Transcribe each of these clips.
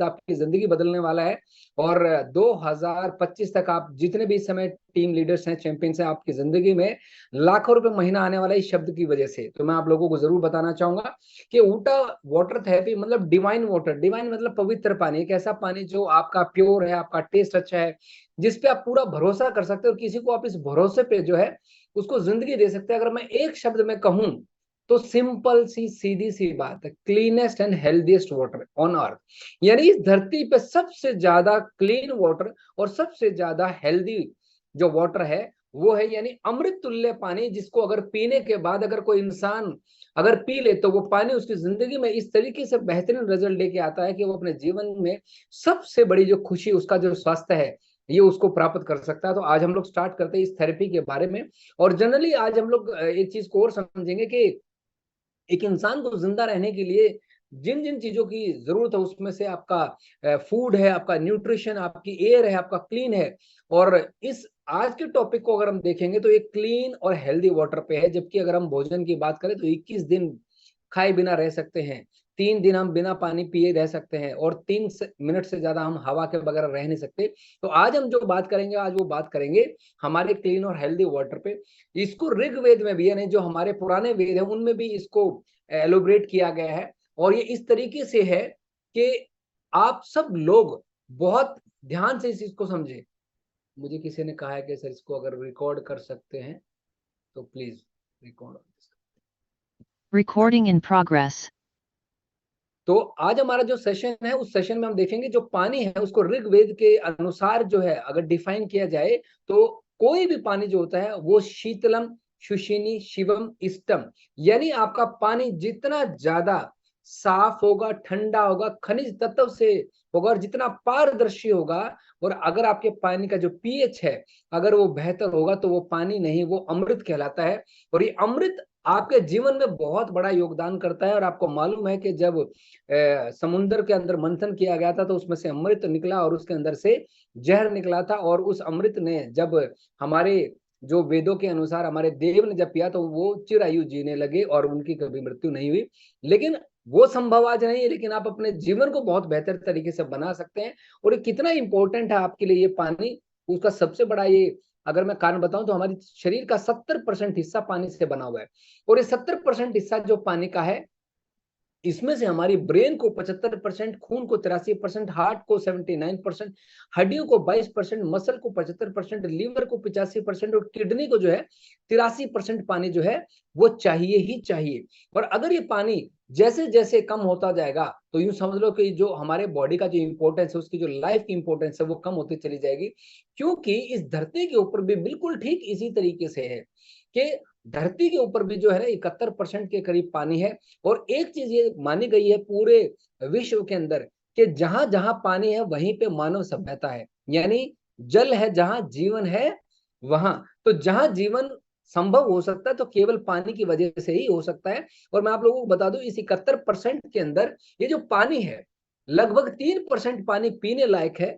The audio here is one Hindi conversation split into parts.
आपकी जिंदगी बदलने वाला है। और 2025 तक आप जितने भी इस समय टीम लीडर्स हैं, चैंपियंस हैं, आपकी जिंदगी में लाखों रुपए महीना आने वाला है इस शब्द की वजह से। तो मैं आप लोगों को जरूर बताना चाहूंगा कि ऊटा वाटर थेरेपी मतलब डिवाइन वाटर, डिवाइन मतलब पवित्र पानी, एक ऐसा पानी जो आपका प्योर है, आपका टेस्ट अच्छा है, जिसपे आप पूरा भरोसा कर सकते हो और किसी को आप इस भरोसे पे जो है उसको जिंदगी दे सकते हैं। अगर मैं एक शब्द में कहूं तो सिंपल सी सीधी सी बात है, cleanest and healthiest water on earth. यानी इस धरती पे सबसे ज्यादा क्लीन वाटर और सबसे ज्यादा हेल्दी जो वाटर है वो है, यानी अमृत तुल्य पानी, जिसको अगर पीने के बाद अगर कोई इंसान अगर पी ले तो वो पानी उसकी जिंदगी में इस तरीके से बेहतरीन रिजल्ट लेके आता है कि वो अपने जीवन में सबसे बड़ी जो खुशी, उसका जो स्वास्थ्य है, ये उसको प्राप्त कर सकता है। तो आज हम लोग स्टार्ट करते हैं इस थेरेपी के बारे में। और जनरली आज हम लोग एक चीज को और समझेंगे कि एक इंसान को जिंदा रहने के लिए जिन जिन चीजों की जरूरत है उसमें से आपका फूड है, आपका न्यूट्रिशन, आपकी एयर है, आपका क्लीन है। और इस आज के टॉपिक को अगर हम देखेंगे तो एक क्लीन और हेल्दी वाटर पे है। जबकि अगर हम भोजन की बात करें तो 21 दिन खाए बिना रह सकते हैं, 3 दिन हम बिना पानी पिए रह सकते हैं, और 3 मिनट से ज्यादा हम हवा के बगैर रह नहीं सकते। तो आज हम जो बात करेंगे, आज वो बात करेंगे हमारे क्लीन और हेल्दी वाटर पे। इसको ऋग्वेद में भी, यानी जो हमारे पुराने वेद है उनमें भी इसको एलोब्रेट किया गया है। और ये इस तरीके से है कि आप सब लोग बहुत ध्यान से इस चीज को समझे। मुझे किसी ने कहा है कि सर इसको अगर रिकॉर्ड कर सकते हैं तो please record. Recording in progress. तो आज हमारा जो सेशन है उस सेशन में हम देखेंगे जो पानी है उसको ऋग्वेद के अनुसार जो है अगर डिफाइन किया जाए तो कोई भी पानी जो होता है वो शीतलम सुशीनी शिवम इष्टम, यानी आपका पानी जितना ज्यादा साफ होगा, ठंडा होगा, खनिज तत्व से होगा और जितना पारदर्शी होगा, और अगर आपके पानी का जो पीएच है अगर वो बेहतर होगा तो वो पानी नहीं, वो अमृत कहलाता है। और ये अमृत आपके जीवन में बहुत बड़ा योगदान करता है। और आपको मालूम है कि जब समुद्र के अंदर मंथन किया गया था तो उसमें से अमृत निकला और उसके अंदर से जहर निकला था। और उस अमृत ने जब हमारे जो वेदों के अनुसार हमारे देव ने जब पिया तो वो चिरायु जीने लगे और उनकी कभी मृत्यु नहीं हुई। लेकिन वो संभव आज नहीं है, लेकिन आप अपने जीवन को बहुत बेहतर तरीके से बना सकते हैं। और ये कितना इंपॉर्टेंट है आपके लिए ये पानी, उसका सबसे बड़ा ये अगर मैं कारण बताऊं तो हमारे शरीर का 70% हिस्सा पानी से बना हुआ है। और ये 70% हिस्सा जो पानी का है, इसमें से हमारी ब्रेन को 75%, खून को 83%, हार्ट को 79%, हड्डियों को 22%, मसल को 75%, लीवर को 85% और किडनी को जो है 83% पानी जो है वो चाहिए ही चाहिए। और अगर ये पानी जैसे जैसे कम होता जाएगा तो यूं समझ लो कि जो हमारे बॉडी का जो इंपॉर्टेंस है, उसकी जो लाइफ की इंपॉर्टेंस है वो कम होती चली जाएगी। क्योंकि इस धरती के ऊपर भी बिल्कुल ठीक इसी तरीके से है कि धरती के ऊपर भी जो है ना 71% के करीब पानी है। और एक चीज ये मानी गई है पूरे विश्व के अंदर कि जहां जहां पानी है वहीं पे मानव सभ्यता है, यानी जल है जहां जीवन है वहां। तो जहां जीवन संभव हो सकता है तो केवल पानी की वजह से ही हो सकता है। और मैं आप लोगों को बता दूं इस 71% के अंदर ये जो पानी है लगभग 3% पानी पीने लायक है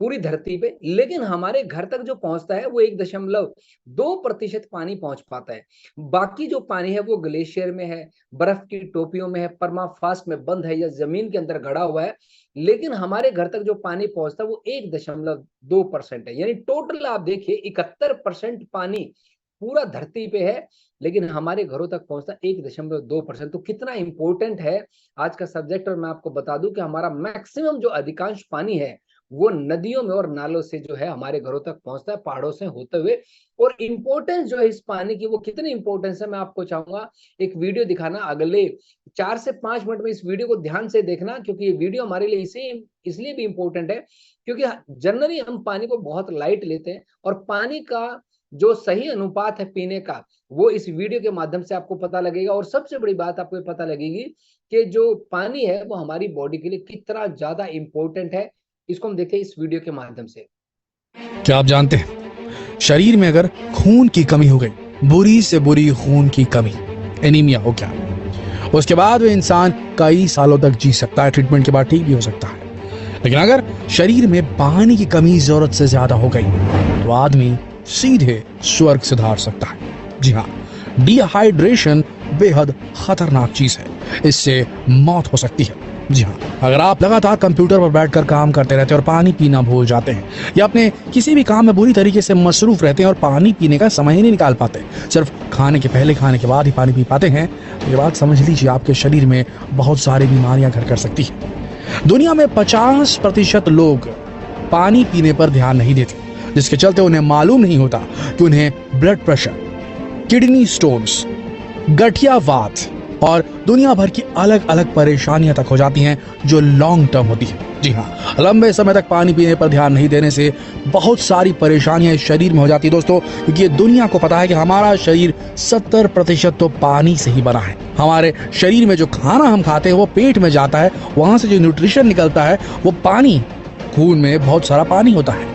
पूरी धरती पे, लेकिन हमारे घर तक जो पहुंचता है वो 1.2% पानी पहुंच पाता है। बाकी जो पानी है वो ग्लेशियर में है, बर्फ की टोपियों में है, परमाफ्रॉस्ट में बंद है या जमीन के अंदर गड़ा हुआ है। लेकिन हमारे घर तक जो पानी पहुंचता है वो 1.2% है। यानी टोटल आप देखिए 71% पानी पूरा धरती पे है, लेकिन हमारे घरों तक पहुंचता 1.2%। तो कितना इंपॉर्टेंट है आज का सब्जेक्ट। और मैं आपको बता दूं कि हमारा मैक्सिमम जो अधिकांश पानी है वो नदियों में और नालों से जो है हमारे घरों तक पहुंचता है, पहाड़ों से होते हुए। और इम्पोर्टेंस जो है इस पानी की वो कितनी इंपॉर्टेंस है मैं आपको चाहूंगा एक वीडियो दिखाना। अगले 4 से 5 मिनट में इस वीडियो को ध्यान से देखना, क्योंकि ये वीडियो हमारे लिए इसलिए भी इंपॉर्टेंट है क्योंकि जनरली हम पानी को बहुत लाइट लेते हैं और पानी का जो सही अनुपात है पीने का वो इस वीडियो के माध्यम से आपको पता लगेगा। और सबसे बड़ी बात आपको पता लगेगी कि जो पानी है वो हमारी बॉडी के लिए कितना ज्यादा इंपॉर्टेंट है। इसको हम देखते हैं इस वीडियो के माध्यम से। क्या आप जानते हैं शरीर में अगर खून की कमी हो गई, बुरी से बुरी खून की कमी, एनीमिया हो गया, उसके बाद वो इंसान कई सालों तक जी सकता है, ट्रीटमेंट के बाद ठीक भी हो सकता है। लेकिन अगर शरीर में पानी की कमी जरूरत से ज्यादा हो गई तो आदमी सीधे स्वर्ग से धार सकता है। जी हाँ, डिहाइड्रेशन बेहद खतरनाक चीज है, इससे मौत हो सकती है। जी हाँ, अगर आप लगातार कंप्यूटर पर बैठकर काम करते रहते हैं और पानी पीना भूल जाते हैं या अपने किसी भी काम में बुरी तरीके से मसरूफ रहते हैं और पानी पीने का समय ही नहीं निकाल पाते, सिर्फ खाने के पहले खाने के बाद ही पानी पी पाते हैं, ये बात समझ लीजिए आपके शरीर में बहुत सारी बीमारियां घर कर सकती है। दुनिया में 50% लोग पानी पीने पर ध्यान नहीं देते, जिसके चलते उन्हें मालूम नहीं होता कि उन्हें ब्लड प्रेशर, किडनी स्टोन्स, गठियावात और दुनिया भर की अलग अलग परेशानियां तक हो जाती हैं जो लॉन्ग टर्म होती है। जी हाँ, लंबे समय तक पानी पीने पर ध्यान नहीं देने से बहुत सारी परेशानियां इस शरीर में हो जाती है दोस्तों, क्योंकि ये दुनिया को पता है कि हमारा शरीर 70% तो पानी से ही बना है। हमारे शरीर में जो खाना हम खाते हैं वो पेट में जाता है, वहां से जो न्यूट्रिशन निकलता है वो पानी, खून में बहुत सारा पानी होता है,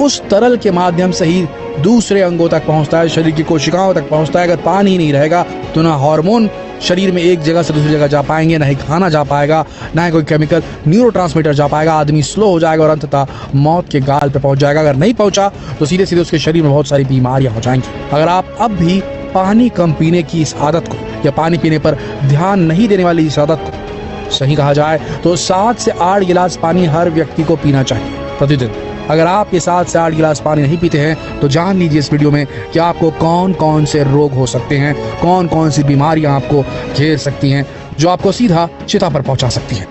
उस तरल के माध्यम से ही दूसरे अंगों तक पहुंचता है, शरीर की कोशिकाओं तक पहुंचता है। अगर पानी नहीं रहेगा तो ना हार्मोन शरीर में एक जगह से दूसरी जगह जा पाएंगे, ना ही खाना जा पाएगा, ना ही कोई केमिकल न्यूरोट्रांसमीटर जा पाएगा, आदमी स्लो हो जाएगा और अंततः मौत के गाल पे पहुंच जाएगा। अगर नहीं पहुंचा तो सीधे सीधे उसके शरीर में बहुत सारी बीमारियां हो जाएंगी। अगर आप अब भी पानी कम पीने की इस आदत को या पानी पीने पर ध्यान नहीं देने वाली इस आदत को सही कहा जाए तो 7 से 8 गिलास पानी हर व्यक्ति को पीना चाहिए प्रतिदिन। अगर आप ये 7 से 8 गिलास पानी नहीं पीते हैं तो जान लीजिए इस वीडियो में कि आपको कौन कौन से रोग हो सकते हैं, कौन कौन सी बीमारियां आपको घेर सकती हैं जो आपको सीधा चिता पर पहुंचा सकती हैं।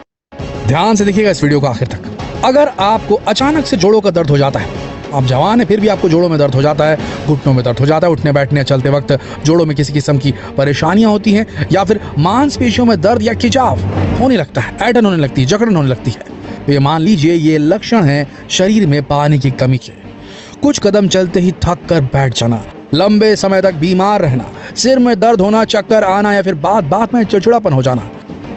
ध्यान से देखिएगा इस वीडियो को आखिर तक। अगर आपको अचानक से जोड़ों का दर्द हो जाता है, आप जवान है फिर भी आपको जोड़ों में दर्द हो जाता है, घुटनों में दर्द हो जाता है, उठने बैठने चलते वक्त जोड़ों में किसी किस्म की परेशानियां होती हैं, या फिर मांसपेशियों में दर्द या खिंचाव होने लगता है, ऐंठन होने लगती है, जकड़न होने लगती है, तो ये मान लीजिए ये लक्षण है शरीर में पानी की कमी के। कुछ कदम चलते ही थक कर बैठ जाना, लंबे समय तक बीमार रहना, सिर में दर्द होना, चक्कर आना या फिर बात बात में चिड़चिड़ापन हो जाना,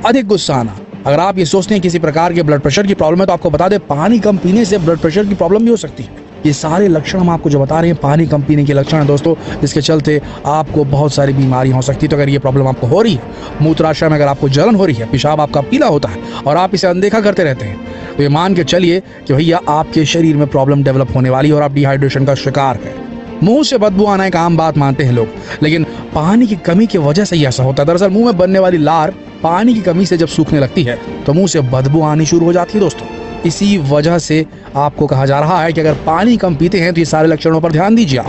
अधिक गुस्सा आना। अगर आप ये सोचते हैं किसी प्रकार के ब्लड प्रेशर की प्रॉब्लम है तो आपको बता दें पानी कम पीने से ब्लड प्रेशर की प्रॉब्लम भी हो सकती है। ये सारे लक्षण हम आपको जो बता रहे हैं पानी कम पीने के लक्षण है दोस्तों, जिसके चलते आपको बहुत सारी बीमारियां हो सकती है। तो अगर ये प्रॉब्लम आपको हो रही है, मूत्राशय में अगर आपको जलन हो रही है, पेशाब आपका पीला होता है और आप इसे अनदेखा करते रहते हैं, तो ये मान के चलिए कि भैया आपके शरीर में प्रॉब्लम डेवलप होने वाली है और आप डिहाइड्रेशन का शिकार है। मुंह से बदबू आना एक आम बात मानते हैं लोग, लेकिन पानी की कमी की वजह से ही ऐसा होता है। दरअसल मुंह में बनने वाली लार पानी की कमी से जब सूखने लगती है तो मुंह से बदबू आनी शुरू हो जाती है दोस्तों। इसी वजह से आपको कहा जा रहा है कि अगर पानी कम पीते हैं तो ये सारे लक्षणों पर ध्यान दीजिए।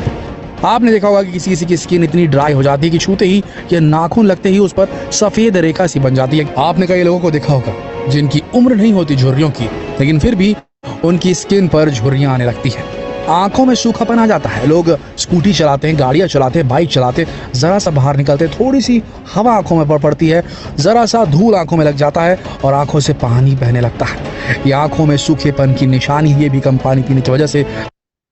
आपने देखा होगा कि किसी किसी की स्किन इतनी ड्राई हो जाती है कि छूते ही या नाखून लगते ही उस पर सफेद रेखा सी बन जाती है। आपने कई लोगों को देखा होगा जिनकी उम्र नहीं होती झुर्रियों की, लेकिन फिर भी उनकी स्किन पर झुर्रियां आने लगती है, आंखों में सूखापन आ जाता है। लोग स्कूटी चलाते हैं, गाड़ियां चलाते हैं, बाइक चलाते, जरा सा बाहर निकलते, थोड़ी सी हवा आंखों में पड़ती है, जरा सा धूल आंखों में लग जाता है और आंखों से पानी बहने लगता है। ये आंखों में सूखेपन की निशानी ये भी कम पानी पीने की वजह से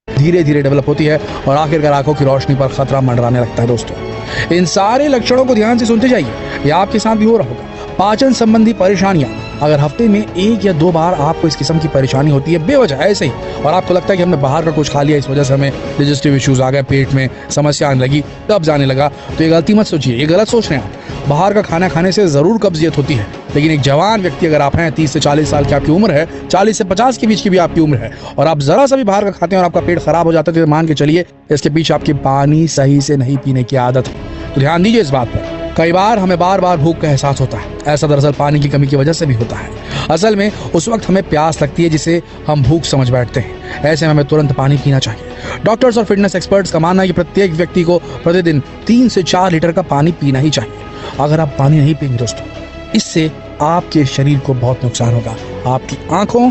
धीरे धीरे डेवलप होती है और आखिरकार आंखों की रोशनी पर खतरा मंडराने लगता है दोस्तों। इन सारे लक्षणों को ध्यान से सुनते जाइए, ये आपके साथ भी हो रहा होगा। पाचन संबंधी परेशानियां, अगर हफ्ते में 1 या 2 बार आपको इस किस्म की परेशानी होती है बेवजह ऐसे ही, और आपको लगता है कि हमने बाहर का कुछ खा लिया इस वजह से हमें डाइजेस्टिव इश्यूज आ गए, पेट में समस्या आने लगी, कब्ज आने लगा, तो ये गलती मत सोचिए, ये गलत सोच रहे हैं आप। बाहर का खाना खाने से जरूर कब्जियत होती है, लेकिन एक जवान व्यक्ति अगर आप हैं, 30 से 40 साल की आपकी उम्र है, 40 से 50 के बीच की भी आपकी उम्र है, और आप जरा सा भी बाहर का खाते हैं और आपका पेट खराब हो जाता है, तो मान के चलिए इसके पीछे आपकी पानी सही से नहीं पीने की आदत है। तो ध्यान दीजिए इस बात पर। कई बार हमें बार बार भूख का एहसास होता है, ऐसा दरअसल पानी की कमी की वजह से भी होता है। असल में उस वक्त हमें प्यास लगती है जिसे हम भूख समझ बैठते हैं, ऐसे में हमें तुरंत पानी पीना चाहिए। डॉक्टर्स और फिटनेस एक्सपर्ट्स का मानना है कि प्रत्येक व्यक्ति को प्रतिदिन 3 से 4 लीटर का पानी पीना ही चाहिए। अगर आप पानी नहीं पिएंगे दोस्तों, इससे आपके शरीर को बहुत नुकसान होगा, आपकी आंखों,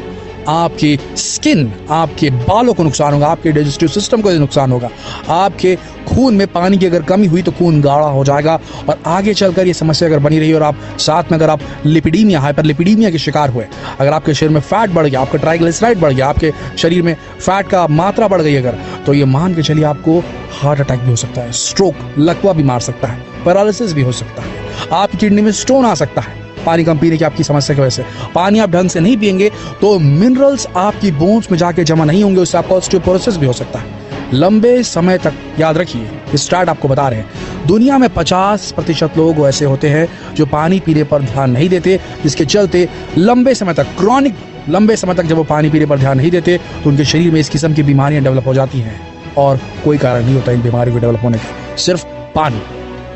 आपकी स्किन, आपके बालों को नुकसान होगा, आपके डाइजेस्टिव सिस्टम को नुकसान होगा, आपके खून में पानी की अगर कमी हुई तो खून गाढ़ा हो जाएगा और आगे चलकर ये समस्या अगर बनी रही और आप साथ में अगर आप लिपिडीमिया, हाइपरलिपिडीमिया के शिकार हुए, अगर आपके शरीर में फैट बढ़ गया, आपका ट्राइग्लिसराइड बढ़ गया, आपके शरीर में फैट का मात्रा बढ़ गई अगर, तो ये मान के चलिए आपको हार्ट अटैक भी हो सकता है, स्ट्रोक, लकवा भी मार सकता है, पैरालिसिस भी हो सकता है, आपकी किडनी में स्टोन आ सकता है पानी कम पीने की आपकी समस्या की वजह से। पानी आप ढंग से नहीं पिएंगे तो मिनरल्स आपकी बोन्स में जाके जमा नहीं होंगे, उससे आपका ऑस्टियोपोरोसिस भी हो सकता है। लंबे समय तक याद रखिए, स्टार्ट आपको बता रहे हैं, दुनिया में 50% लोग ऐसे होते हैं जो पानी पीने पर ध्यान नहीं देते, जिसके चलते लंबे समय तक, क्रॉनिक लंबे समय तक जब वो पानी पीने पर ध्यान नहीं देते तो उनके शरीर में इस किस्म की बीमारियां डेवलप हो जाती हैं और कोई कारण नहीं होता इन बीमारियों के डेवलप होने का, सिर्फ पानी।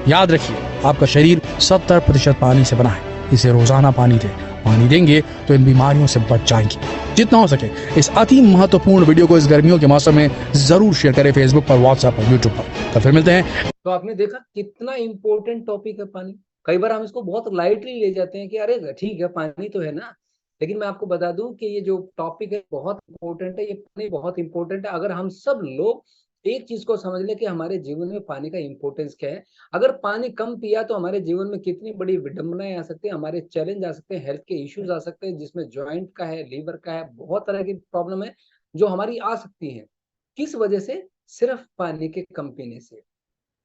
याद रखिए आपका शरीर 70% पानी से बना है, इसे रोजाना पानी दें, पानी देंगे तो इन बीमारियों से बच जाएंगे। जितना हो सके इस अति महत्वपूर्ण वीडियो को इस गर्मियों के मौसम में जरूर शेयर करें, फेसबुक पर, व्हाट्सएप पर, यूट्यूब पर। तो फिर मिलते हैं। तो आपने देखा कितना इंपॉर्टेंट टॉपिक है पानी। कई बार हम इसको बहुत लाइटली ले जाते हैं कि अरे ठीक है पानी तो है ना, लेकिन मैं आपको बता दूं कि ये जो टॉपिक है बहुत इंपॉर्टेंट है, ये पानी बहुत इंपॉर्टेंट है। अगर हम सब लोग एक चीज को समझ लें कि हमारे जीवन में पानी का इंपॉर्टेंस क्या है, अगर पानी कम पिया तो हमारे जीवन में कितनी बड़ी विडंबनाएं आ सकती है, हमारे चैलेंज आ सकते हैं, हेल्थ के इश्यूज आ सकते हैं, जिसमें ज्वाइंट का है, लीवर का है, बहुत तरह की प्रॉब्लम है जो हमारी आ सकती है। किस वजह से? सिर्फ पानी के कम पीने से।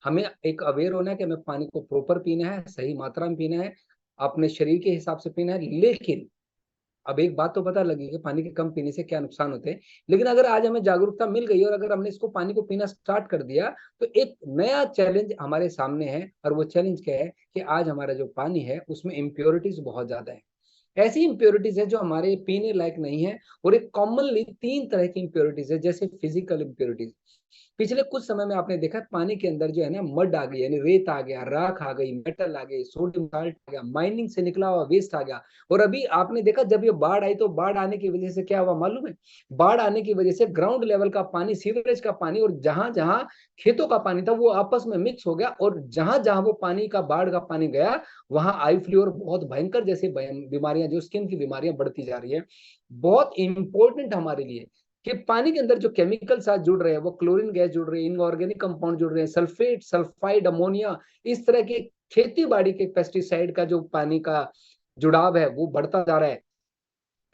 हमें एक अवेयर होना है कि हमें पानी को प्रॉपर पीना है, सही मात्रा में पीना है, अपने शरीर के हिसाब से पीना है। लेकिन अब एक बात तो पता लगी कि पानी के कम पीने से क्या नुकसान होते हैं, लेकिन अगर आज हमें जागरूकता मिल गई और अगर हमने इसको पानी को पीना स्टार्ट कर दिया तो एक नया चैलेंज हमारे सामने है। और वो चैलेंज क्या है कि आज हमारा जो पानी है उसमें इम्प्योरिटीज बहुत ज्यादा है। ऐसी इम्प्योरिटीज है जो हमारे पीने लायक नहीं है। और एक कॉमनली 3 तरह की इम्प्योरिटीज है। जैसे फिजिकल इम्प्योरिटीज, पिछले कुछ समय में आपने देखा पानी के अंदर जो है ना मड आ गई, यानी रेत आ गया, राख आ गई, मेटल आ गई, सोडियम साल्ट आ गया, माइनिंग से निकला हुआ वेस्ट आ गया। और अभी आपने देखा जब ये बाढ़ आई तो बाढ़ आने की वजह से क्या हुआ मालूम है? बाढ़ आने की वजह से ग्राउंड लेवल का पानी, सीवरेज का पानी और जहां जहां खेतों का पानी था वो आपस में मिक्स हो गया। और जहां जहां वो पानी का, बाढ़ का पानी गया, वहां आई फ्लू और बहुत भयंकर जैसे बीमारियां, जो स्किन की बीमारियां बढ़ती जा रही है। बहुत इंपॉर्टेंट हमारे लिए कि पानी के अंदर जो केमिकल साथ जुड़ रहे हैं, वो क्लोरीन गैस जुड़ रही है, इनऑर्गेनिक कंपाउंड जुड़ रहे हैं, सल्फेट, सल्फाइड, अमोनिया, इस तरह के खेती बाड़ी के पेस्टिसाइड का जो पानी का जुड़ाव है वो बढ़ता जा रहा है।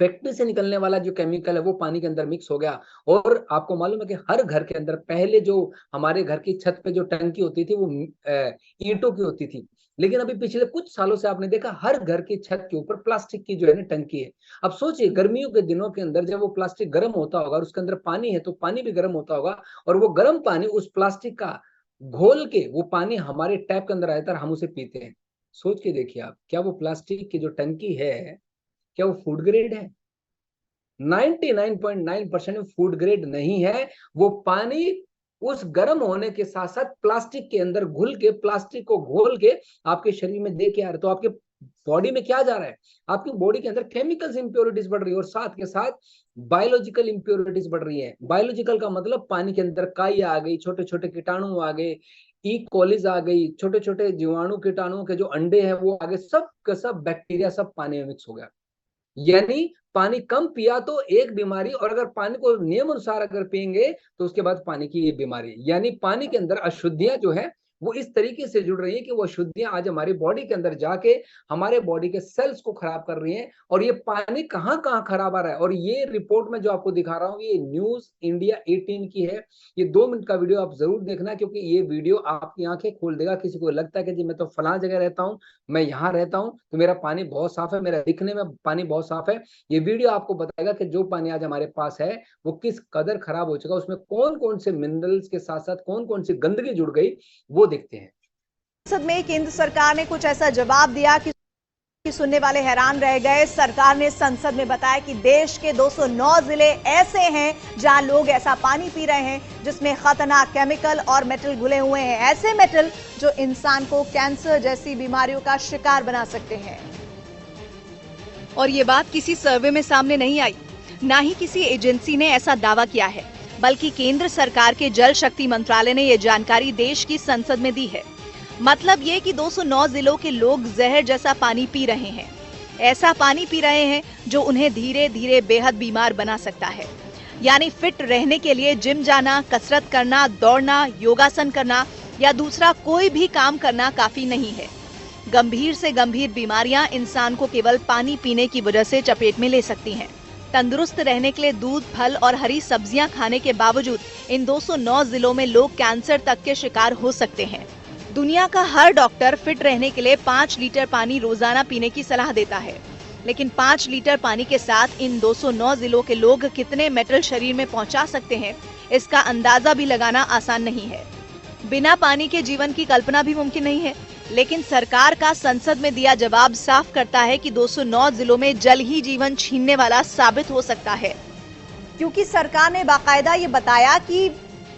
फैक्ट्री से निकलने वाला जो केमिकल है वो पानी के अंदर मिक्स हो गया। और आपको मालूम है कि हर घर के अंदर पहले जो हमारे घर की छत पे जो टंकी होती थी वो ईंटों की होती थी, लेकिन अभी पिछले कुछ सालों से आपने देखा हर घर की छत के ऊपर प्लास्टिक की जो है ना टंकी है। अब सोचिए गर्मियों के दिनों के अंदर जब वो प्लास्टिक गर्म होता होगा और उसके अंदर पानी है तो पानी भी गर्म होता होगा, और वो गर्म पानी उस प्लास्टिक का घोल के वो पानी हमारे टैप के अंदर आता है और हम उसे पीते हैं। सोच के देखिए आप, क्या वो प्लास्टिक की जो टंकी है क्या वो फूड ग्रेड है? 99.9% फूड ग्रेड नहीं है। वो पानी उस गर्म होने के साथ साथ प्लास्टिक के अंदर घुल के, प्लास्टिक को घोल के आपके शरीर में दे के आ रहे। तो आपके बॉडी में क्या जा रहा है? आपकी बॉडी के अंदर केमिकल्स इंप्योरिटीज बढ़ रही है और साथ के साथ बायोलॉजिकल इंप्योरिटीज बढ़ रही है। बायोलॉजिकल का मतलब पानी के अंदर काई आ गई, छोटे छोटे कीटाणु आ गए, ई कोलिज आ गई, छोटे छोटे जीवाणु कीटाणुओं के जो अंडे हैं वो आ गए, सब का सब बैक्टीरिया सब पानी में मिक्स हो गया। यानी पानी कम पिया तो एक बीमारी, और अगर पानी को नियम अनुसार अगर पिएंगे तो उसके बाद पानी की ये बीमारी। यानी पानी के अंदर अशुद्धियां जो है वो इस तरीके से जुड़ रही है कि वो अशुद्धियां आज हमारी बॉडी के अंदर जाके हमारे बॉडी के सेल्स को खराब कर रही हैं। और ये पानी कहाँ कहाँ खराब आ रहा है, और ये रिपोर्ट में जो आपको दिखा रहा हूँ ये न्यूज इंडिया 18 की है। ये 2 मिनट का वीडियो आप जरूर देखना, क्योंकि ये वीडियो आपकी आंखें खोल देगा। किसी को लगता है कि जी मैं तो फलां जगह रहता हूँ, मैं यहाँ रहता हूँ तो मेरा पानी बहुत साफ है, मेरा दिखने में पानी बहुत साफ है। ये वीडियो आपको बताएगा कि जो पानी आज हमारे पास है वो किस कदर खराब हो चुका, उसमें कौन कौन से मिनरल्स के साथ साथ कौन कौन सी गंदगी जुड़ गई, वो देखते हैं। संसद में केंद्र सरकार ने कुछ ऐसा जवाब दिया कि सुनने वाले हैरान रह गए। सरकार ने संसद में बताया कि देश के 209 जिले ऐसे हैं जहां लोग ऐसा पानी पी रहे हैं जिसमें खतरनाक केमिकल और मेटल घुले हुए हैं, ऐसे मेटल जो इंसान को कैंसर जैसी बीमारियों का शिकार बना सकते हैं। और ये बात किसी सर्वे में सामने नहीं आई, ना ही किसी एजेंसी ने ऐसा दावा किया है, बल्कि केंद्र सरकार के जल शक्ति मंत्रालय ने ये जानकारी देश की संसद में दी है। मतलब ये कि 209 जिलों के लोग जहर जैसा पानी पी रहे हैं, ऐसा पानी पी रहे हैं जो उन्हें धीरे धीरे बेहद बीमार बना सकता है। यानी फिट रहने के लिए जिम जाना, कसरत करना, दौड़ना, योगासन करना या दूसरा कोई भी काम करना काफी नहीं है। गंभीर से गंभीर बीमारियां इंसान को केवल पानी पीने की वजह से चपेट में ले सकती हैं। तंदुरुस्त रहने के लिए दूध, फल और हरी सब्जियां खाने के बावजूद इन 209 जिलों में लोग कैंसर तक के शिकार हो सकते हैं। दुनिया का हर डॉक्टर फिट रहने के लिए 5 लीटर पानी रोजाना पीने की सलाह देता है, लेकिन 5 लीटर पानी के साथ इन 209 जिलों के लोग कितने मेटल शरीर में पहुंचा सकते हैं, इसका अंदाजा भी लगाना आसान नहीं है। बिना पानी के जीवन की कल्पना भी मुमकिन नहीं है, लेकिन सरकार का संसद में दिया जवाब साफ करता है कि 209 जिलों में जल ही जीवन छीनने वाला साबित हो सकता है, क्योंकि सरकार ने बाकायदा ये बताया कि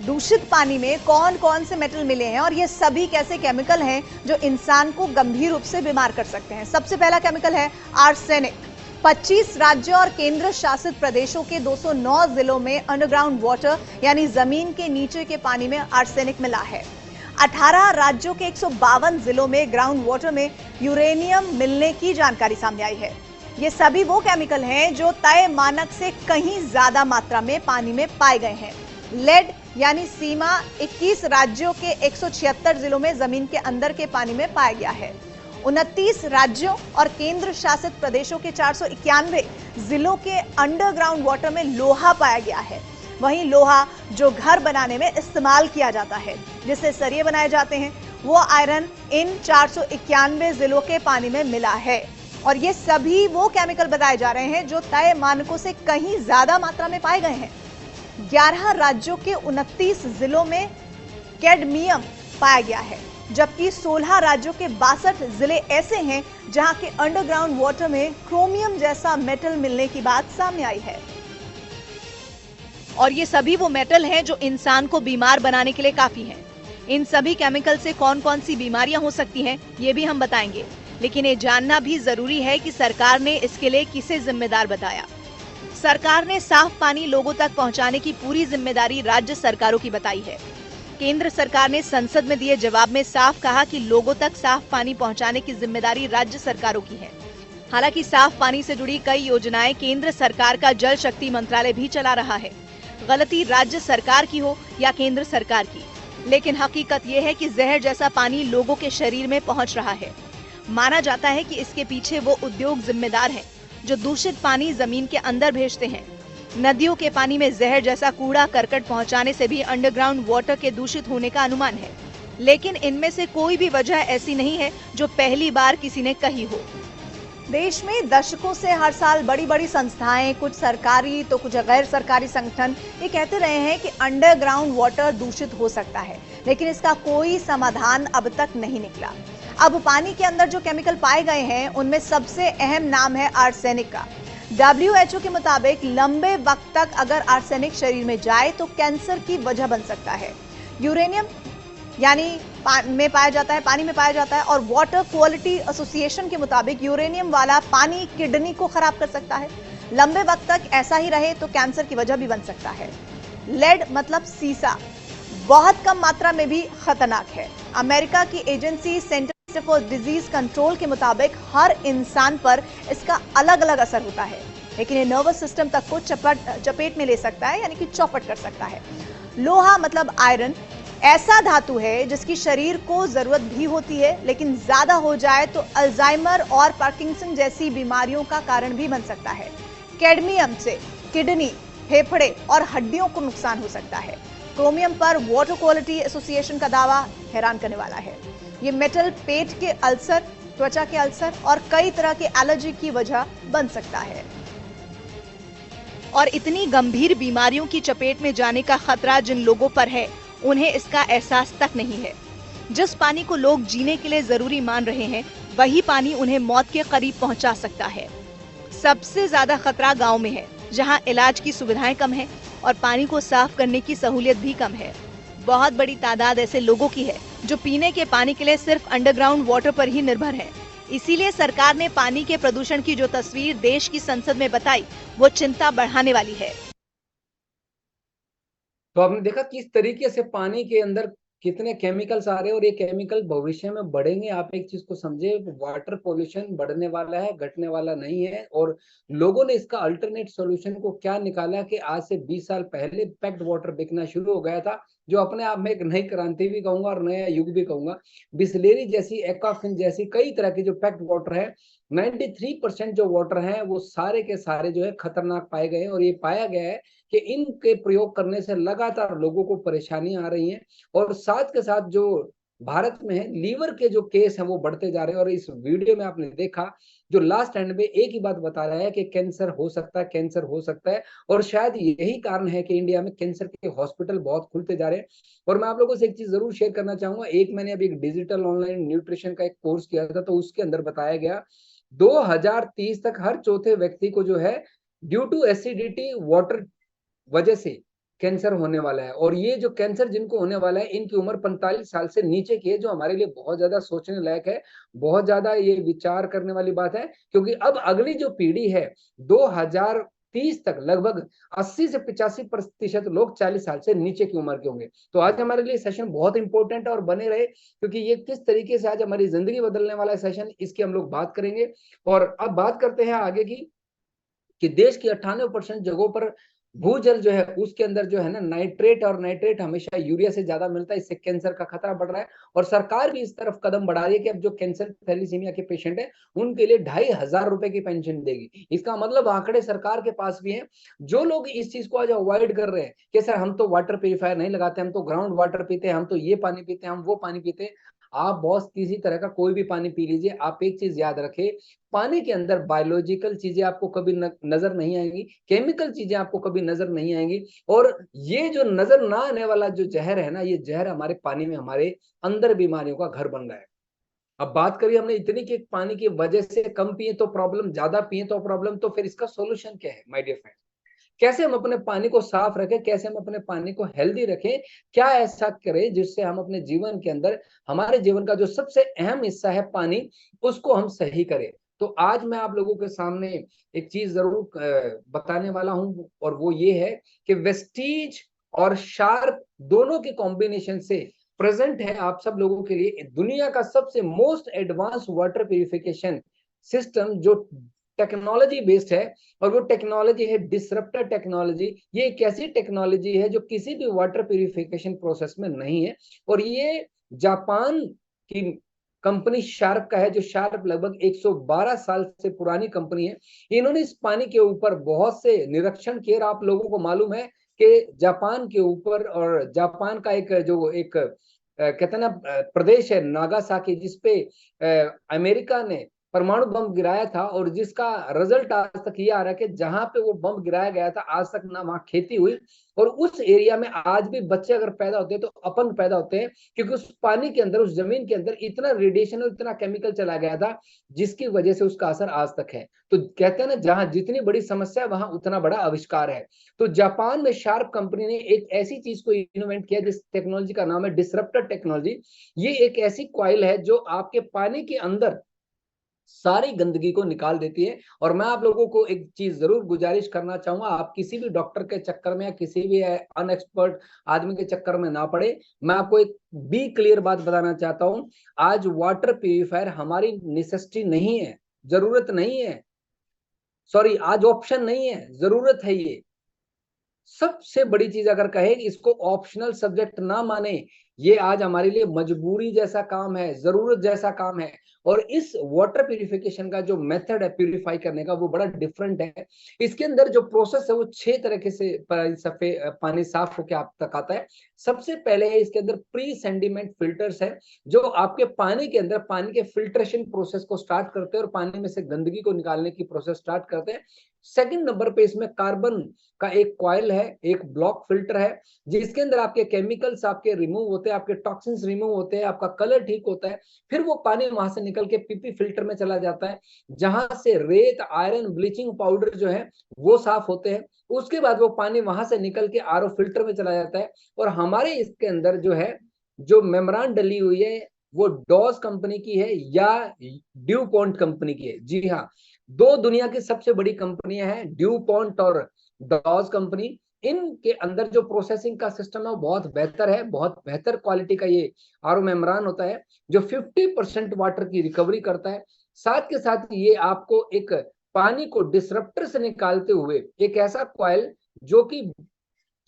दूषित पानी में कौन कौन से मेटल मिले हैं और ये सभी कैसे केमिकल हैं जो इंसान को गंभीर रूप से बीमार कर सकते हैं। सबसे पहला केमिकल है आर्सेनिक। 25 राज्यों और केंद्र शासित प्रदेशों के 209 जिलों में अंडरग्राउंड वाटर यानी जमीन के नीचे के पानी में आर्सेनिक मिला है। 18 राज्यों के 152 जिलों में ग्राउंड वाटर में यूरेनियम मिलने की जानकारी सामने आई है। ये सभी वो केमिकल हैं जो तय मानक से कहीं ज्यादा मात्रा में पानी में पाए गए हैं। लेड यानी सीमा 21 राज्यों के 176 जिलों में जमीन के अंदर के पानी में पाया गया है। 29 राज्यों और केंद्र शासित प्रदेशों के 491 जिलों के अंडरग्राउंड वाटर में लोहा पाया गया है। वहीं लोहा जो घर बनाने में इस्तेमाल किया जाता है, जिससे सरिये बनाए जाते हैं, वो आयरन इन 491 जिलों के पानी में मिला है। और ये सभी वो केमिकल बताए जा रहे हैं जो तय मानकों से कहीं ज्यादा मात्रा में पाए गए हैं। 11 राज्यों के 29 जिलों में कैडमियम पाया गया है, जबकि 16 राज्यों के 62 जिले ऐसे हैं जहां के अंडरग्राउंड वाटर में क्रोमियम जैसा मेटल मिलने की बात सामने आई है। और ये सभी वो मेटल हैं जो इंसान को बीमार बनाने के लिए काफी हैं। इन सभी केमिकल से कौन कौन सी बीमारियां हो सकती हैं, ये भी हम बताएंगे, लेकिन ये जानना भी जरूरी है कि सरकार ने इसके लिए किसे जिम्मेदार बताया। सरकार ने साफ पानी लोगों तक पहुंचाने की पूरी जिम्मेदारी राज्य सरकारों की बताई है। केंद्र सरकार ने संसद में दिए जवाब में साफ कहा कि लोगों तक साफ पानी पहुंचाने की जिम्मेदारी राज्य सरकारों की है। हालांकि साफ पानी से जुड़ी कई योजनाएं केंद्र सरकार का जल शक्ति मंत्रालय भी चला रहा है। गलती राज्य सरकार की हो या केंद्र सरकार की, लेकिन हकीकत यह है कि जहर जैसा पानी लोगों के शरीर में पहुंच रहा है। माना जाता है कि इसके पीछे वो उद्योग जिम्मेदार हैं जो दूषित पानी जमीन के अंदर भेजते हैं। नदियों के पानी में जहर जैसा कूड़ा करकट पहुंचाने से भी अंडरग्राउंड वाटर के दूषित होने का अनुमान है, लेकिन इनमें से कोई भी वजह ऐसी नहीं है जो पहली बार किसी ने कही हो। देश में दशकों से हर साल बड़ी बड़ी संस्थाएं, कुछ सरकारी तो कुछ गैर सरकारी संगठन ये कहते रहे हैं कि अंडरग्राउंड वाटर दूषित हो सकता है, लेकिन इसका कोई समाधान अब तक नहीं निकला। अब पानी के अंदर जो केमिकल पाए गए हैं उनमें सबसे अहम नाम है आर्सेनिक का। WHO के मुताबिक लंबे वक्त तक अगर आर्सेनिक शरीर में जाए तो कैंसर की वजह बन सकता है। यूरेनियम यानी पानी में पाया जाता है और वाटर क्वालिटी एसोसिएशन के मुताबिक यूरेनियम वाला पानी किडनी को खराब कर सकता है। लंबे वक्त तक ऐसा ही रहे तो कैंसर की वजह भी बन सकता है। लेड मतलब सीसा बहुत कम मात्रा में भी खतरनाक है। अमेरिका की agency centre for disease control के मुताबिक हर इंसान पर इसका अलग अलग असर होता है, लेकिन ये नर्वस सिस्टम तक को चपेट में ले सकता है, यानी कि चौपट कर सकता है। लोहा मतलब आयरन ऐसा धातु है जिसकी शरीर को जरूरत भी होती है, लेकिन ज्यादा हो जाए तो अल्जाइमर और पार्किंसन जैसी बीमारियों का कारण भी बन सकता है। कैडमियम से किडनी, फेफड़े और हड्डियों को नुकसान हो सकता है। क्रोमियम पर वाटर क्वालिटी एसोसिएशन का दावा हैरान करने वाला है। ये मेटल पेट के अल्सर, त्वचा के अल्सर और कई तरह के एलर्जी की वजह बन सकता है। और इतनी गंभीर बीमारियों की चपेट में जाने का खतरा जिन लोगों पर है, उन्हें इसका एहसास तक नहीं है। जिस पानी को लोग जीने के लिए जरूरी मान रहे हैं, वही पानी उन्हें मौत के करीब पहुंचा सकता है। सबसे ज्यादा खतरा गांव में है, जहां इलाज की सुविधाएं कम है और पानी को साफ करने की सहूलियत भी कम है। बहुत बड़ी तादाद ऐसे लोगों की है जो पीने के पानी के लिए सिर्फ अंडरग्राउंड वाटर पर ही निर्भर है। इसीलिए सरकार ने पानी के प्रदूषण की जो तस्वीर देश की संसद में बताई, वो चिंता बढ़ाने वाली है। तो आपने देखा किस तरीके से पानी के अंदर कितने केमिकल्स आ रहे हैं और ये केमिकल भविष्य में बढ़ेंगे। आप एक चीज को समझे, वाटर पोल्यूशन बढ़ने वाला है, घटने वाला नहीं है। और लोगों ने इसका अल्टरनेट सॉल्यूशन को क्या निकाला कि आज से 20 साल पहले पैक्ड वाटर बिकना शुरू हो गया था, जो अपने आप में एक नई क्रांति भी कहूंगा और नया युग भी कहूंगा। बिस्लेरी जैसी, एक्वाफिन जैसी कई तरह के जो पैक्ड वाटर है, 93% जो वाटर है वो सारे के सारे जो है खतरनाक पाए गए हैं। और ये पाया गया है कि इनके प्रयोग करने से लगातार लोगों को परेशानी आ रही है। और साथ के साथ जो भारत में है, लीवर के जो केस हैं वो बढ़ते जा रहे हैं। और इस वीडियो में आपने देखा जो लास्ट एंड में एक ही बात बता रहा है कि कैंसर हो सकता है, कैंसर हो सकता है। और शायद यही कारण है कि इंडिया में कैंसर के हॉस्पिटल बहुत खुलते जा रहे हैं। और मैं आप लोगों से एक चीज जरूर शेयर करना चाहूंगा। मैंने अभी एक डिजिटल ऑनलाइन न्यूट्रिशन का एक कोर्स किया था, तो उसके अंदर बताया गया 2030 तक हर चौथे व्यक्ति को जो है ड्यू टू एसिडिटी वाटर वजह से कैंसर होने वाला है। और ये जो कैंसर जिनको होने वाला है, इनकी उम्र 45 साल से नीचे की है, जो हमारे लिए बहुत ज्यादा सोचने लायक है, बहुत ज्यादा ये विचार करने वाली बात है। क्योंकि अब अगली जो पीढ़ी है 2030 तक लगभग 80 से 85% लोग 40 साल से नीचे की उम्र के होंगे। तो आज हमारे लिए सेशन बहुत इंपॉर्टेंट है और बने रहे, क्योंकि ये किस तरीके से आज हमारी जिंदगी बदलने वाला है सेशन, इसकी हम लोग बात करेंगे। और अब बात करते हैं आगे की, कि देश की 98% जगहों पर भूजल जो है उसके अंदर जो है ना नाइट्रेट, और नाइट्रेट हमेशा यूरिया से ज्यादा मिलता है, इससे कैंसर का खतरा बढ़ रहा है। और सरकार भी इस तरफ कदम बढ़ा रही है कि अब जो कैंसर थैलीसीमिया के पेशेंट है उनके लिए 2500 रुपए की पेंशन देगी। इसका मतलब आंकड़े सरकार के पास भी हैं। जो लोग इस चीज को आज अवॉइड कर रहे हैं कि सर हम तो वाटर प्यूरिफायर नहीं लगाते, हम तो ग्राउंड वाटर पीते हैं, हम तो ये पानी पीते हैं, हम वो पानी पीते हैं, आप बॉस किसी तरह का कोई भी पानी पी लीजिए, आप एक चीज याद रखें, पानी के अंदर बायोलॉजिकल चीजें आपको कभी नजर नहीं आएंगी, केमिकल चीजें आपको कभी नजर नहीं आएंगी। और ये जो नजर ना आने वाला जो जहर है ना, ये जहर हमारे पानी में हमारे अंदर बीमारियों का घर बन रहा है। अब बात करिए हमने इतनी कि पानी की वजह से कम पिए तो प्रॉब्लम, ज्यादा पिए तो प्रॉब्लम, तो फिर इसका सोल्यूशन क्या है माय डियर फ्रेंड? कैसे हम अपने पानी को साफ रखें, कैसे हम अपने पानी को हेल्दी रखें, क्या ऐसा करें जिससे हम अपने जीवन के अंदर, हमारे जीवन का जो सबसे अहम हिस्सा है पानी, उसको हम सही करें। तो आज मैं आप लोगों के सामने एक चीज जरूर बताने वाला हूं, और वो ये है कि वेस्टीज और शार्प दोनों के कॉम्बिनेशन से प्रेजेंट है आप सब लोगों के लिए दुनिया का सबसे most advance water purification system, जो टेक्नोलॉजी बेस्ड है। और वो टेक्नोलॉजी है डिसरप्टर टेक्नोलॉजी। ये एक ऐसी टेक्नोलॉजी है जो किसी भी वाटर प्यूरिफिकेशन प्रोसेस में नहीं है, और ये जापान की कंपनी शार्प का है, जो शार्प लगभग 112 साल से पुरानी कंपनी है। इन्होंने इस पानी के ऊपर बहुत से निरीक्षण किए, और आप लोगों को मालूम है कि जापान के ऊपर, और जापान का एक जो एक कहते हैं ना प्रदेश है नागासाकी, जिसपे अमेरिका ने परमाणु बम गिराया था, और जिसका रिजल्ट आज तक ये आ रहा है कि जहां पे वो बम गिराया गया था आज तक ना वहां खेती हुई, और उस एरिया में आज भी बच्चे अगर पैदा होते हैं तो अपंग पैदा होते हैं, क्योंकि उस पानी के अंदर, उस जमीन के अंदर इतना रेडिएशन और इतना केमिकल चला गया था, जिसकी वजह से उसका असर आज तक है। तो कहते हैं ना जहां जितनी बड़ी समस्या है वहां उतना बड़ा आविष्कार है। तो जापान में शार्प कंपनी ने एक ऐसी चीज को इनोवेट किया जिस टेक्नोलॉजी का नाम है डिसरप्टर टेक्नोलॉजी। ये एक ऐसी कॉइल है जो आपके पानी के अंदर सारी गंदगी को निकाल देती है। और मैं आप लोगों को एक चीज जरूर गुजारिश करना चाहूंगा, आप किसी भी डॉक्टर के चक्कर में या किसी भी अनएक्सपर्ट आदमी के चक्कर में ना पड़े। मैं आपको एक बी क्लियर बात बताना चाहता हूं, आज वाटर प्यूरिफायर हमारी नेसेसिटी नहीं है, जरूरत नहीं है, सॉरी आज ऑप्शन नहीं है, जरूरत है। ये सबसे बड़ी चीज अगर कहे, इसको ऑप्शनल सब्जेक्ट ना माने, ये आज हमारे लिए मजबूरी जैसा काम है, जरूरत जैसा काम है। और इस वाटर प्यूरिफिकेशन का जो मेथड है प्यूरिफाई करने का, वो बड़ा डिफरेंट है। इसके अंदर जो प्रोसेस है वो 6 तरीके से पानी साफ होकर आप तक आता है। सबसे पहले है इसके अंदर प्री सेंडिमेंट फिल्टर्स है, जो आपके पानी के अंदर पानी के फिल्ट्रेशन प्रोसेस को स्टार्ट करते हैं और पानी में से गंदगी को निकालने की प्रोसेस स्टार्ट करते हैं। सेकंड नंबर पे इसमें कार्बन का एक कॉइल है, एक ब्लॉक फिल्टर है, जिसके अंदर आपके केमिकल्स आपके रिमूव होते हैं, आपके टॉक्सिन्स रिमूव होते हैं, आपका कलर ठीक होता है। फिर वो पानी वहां से निकल के पीपी फिल्टर में चला जाता है, जहां से रेत, आयरन, ब्लीचिंग पाउडर जो है वो साफ होते हैं। उसके बाद वो पानी वहां से निकल के आरओ फिल्टर में चला जाता है। और हमारे इसके अंदर जो है, जो मेम्ब्रेन डली हुई है, वो डॉस कंपनी की है या ड्यू पॉन्ट कंपनी की है। जी हाँ, 2 दुनिया की सबसे बड़ी कंपनियां हैं, ड्यू पॉन्ट और डॉस कंपनी। इनके अंदर जो प्रोसेसिंग का सिस्टम है वो बहुत बेहतर है, बहुत बेहतर क्वालिटी का ये आरओ मेम्ब्रेन होता है, जो 50% वाटर की रिकवरी करता है। साथ के साथ ये आपको एक पानी को डिसरप्टर से निकालते हुए एक ऐसा कॉइल, जो कि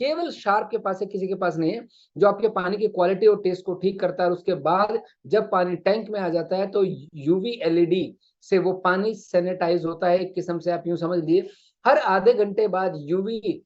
केवल शार्प के पास है, किसी के पास नहीं है, जो आपके पानी की क्वालिटी और टेस्ट को ठीक करता है। और उसके बाद जब पानी टैंक में आ जाता है तो यूवी एलईडी से वो पानी सैनिटाइज होता है। एक किस्म से आप यूं समझ लिए, हर आधे घंटे बाद यूवी